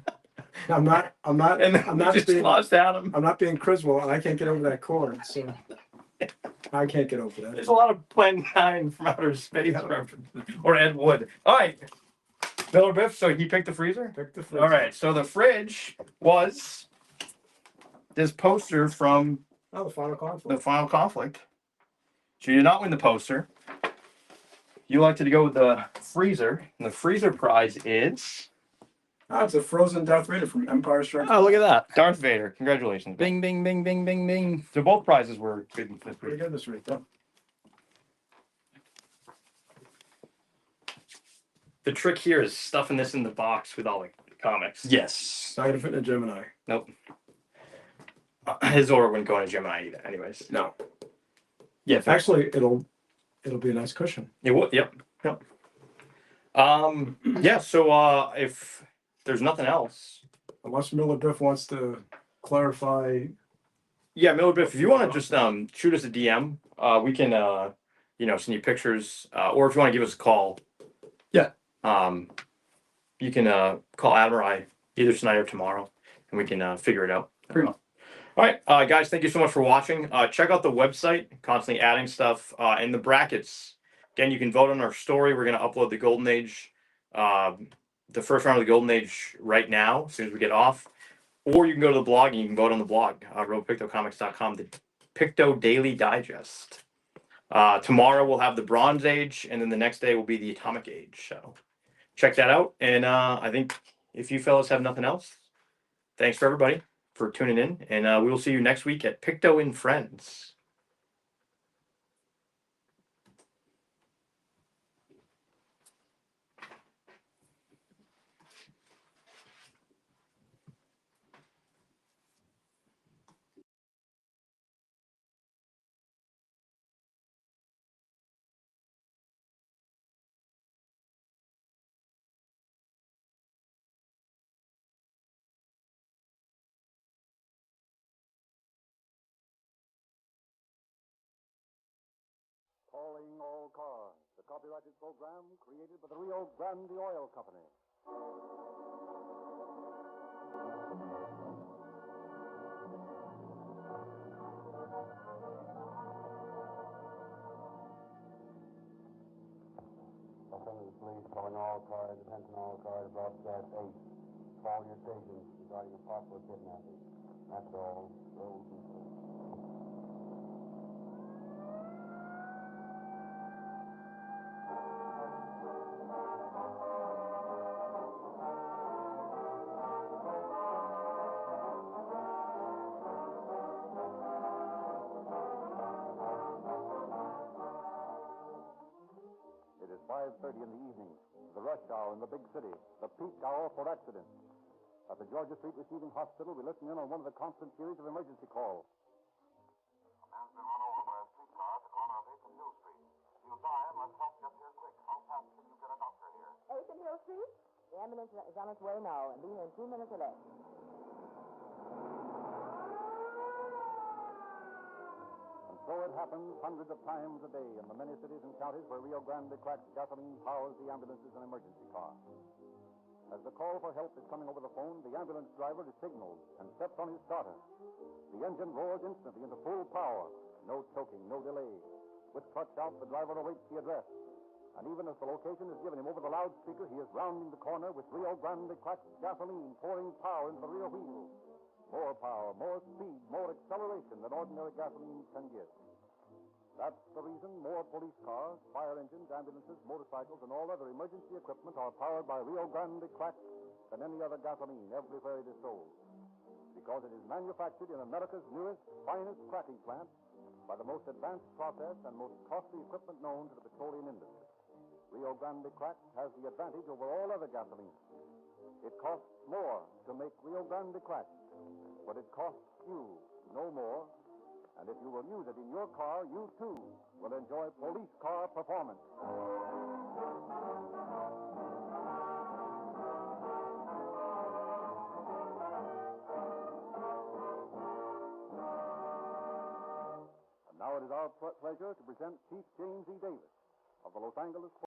I'm not. And then I'm not just being. lost Adam. I'm not being Criswell, and I can't get over that cord. So I can't get over that. There's a lot of Plan 9 from outer space references. Or Ed Wood. All right. Miller Biff, so he picked the freezer? Pick the freezer. All right. So the fridge was this poster from Oh, the final conflict. the Final Conflict. So you did not win the poster. You elected to go with the freezer. And the freezer prize is It's a frozen Darth Vader from Empire Strikes Oh, look at that. Darth Vader. Congratulations. Bing, bing, bing, bing, bing, bing. So both prizes were good this Pretty week. good this week, though. The trick here is stuffing this in the box with all the comics. Yes. It's not going to fit in a Gemini. Nope. His Zora wouldn't go in a Gemini either, anyways. No. Yeah, Actually, it'll be a nice cushion. it would. Yep. Yeah. So if there's nothing else, Unless Miller Biff wants to clarify. yeah, Miller Biff, if you want to just shoot us a DM, we can send you pictures, or if you want to give us a call. Yeah. You can call Adam or I either tonight or tomorrow, and we can figure it out. Pretty much. All right, guys, thank you so much for watching. Check out the website, constantly adding stuff, and the brackets. Again, you can vote on our story. We're going to upload the Golden Age, the first round of the Golden Age right now, as soon as we get off. Or you can go to the blog and you can vote on the blog, robopictocomics.com, the Picto Daily Digest. Tomorrow we'll have the Bronze Age, and then the next day will be the Atomic Age. So check that out. And I think if you fellas have nothing else, thanks for everybody for tuning in, and we will see you next week at Picto and Friends. Calling all cars, the copyrighted program created by the Rio Grande Oil Company. Los Angeles Police calling all cars, attention all cars, broadcast 8. Call your stations regarding a possible kidnapping. That's all. Roll people. It is 5:30 in the evening, the rush hour in the big city, the peak hour for accidents. At the Georgia Street Receiving Hospital, we listen in on one of the constant series of emergency calls. A man's been run over by a streetcar at the corner of 8th and Hill Street. He'll die unless help gets here quick. How fast can you get a doctor here? 8th and Hill Street? The ambulance is on its way now and be here in 2 minutes or less. And so it happens hundreds of times a day in the many cities and counties where Rio Grande Cracked gasoline powers the ambulances and emergency cars. As the call for help is coming over the phone, the ambulance driver is signaled and steps on his starter. The engine roars instantly into full power. No choking, no delay. With clutch out, the driver awaits the address. And even as the location is given him over the loudspeaker, he is rounding the corner with Rio Grande Cracked gasoline pouring power into the rear wheels. More power, more speed, more acceleration than ordinary gasoline can give. That's the reason more police cars, fire engines, ambulances, motorcycles, and all other emergency equipment are powered by Rio Grande Cracked than any other gasoline everywhere it is sold. Because it is manufactured in America's newest, finest cracking plant by the most advanced process and most costly equipment known to the petroleum industry. Rio Grande Cracked has the advantage over all other gasoline. It costs more to make Rio Grande Cracked, but it costs you no more. And if you will use it in your car, you too will enjoy police car performance. And now it is our pleasure to present Chief James E. Davis of the Los Angeles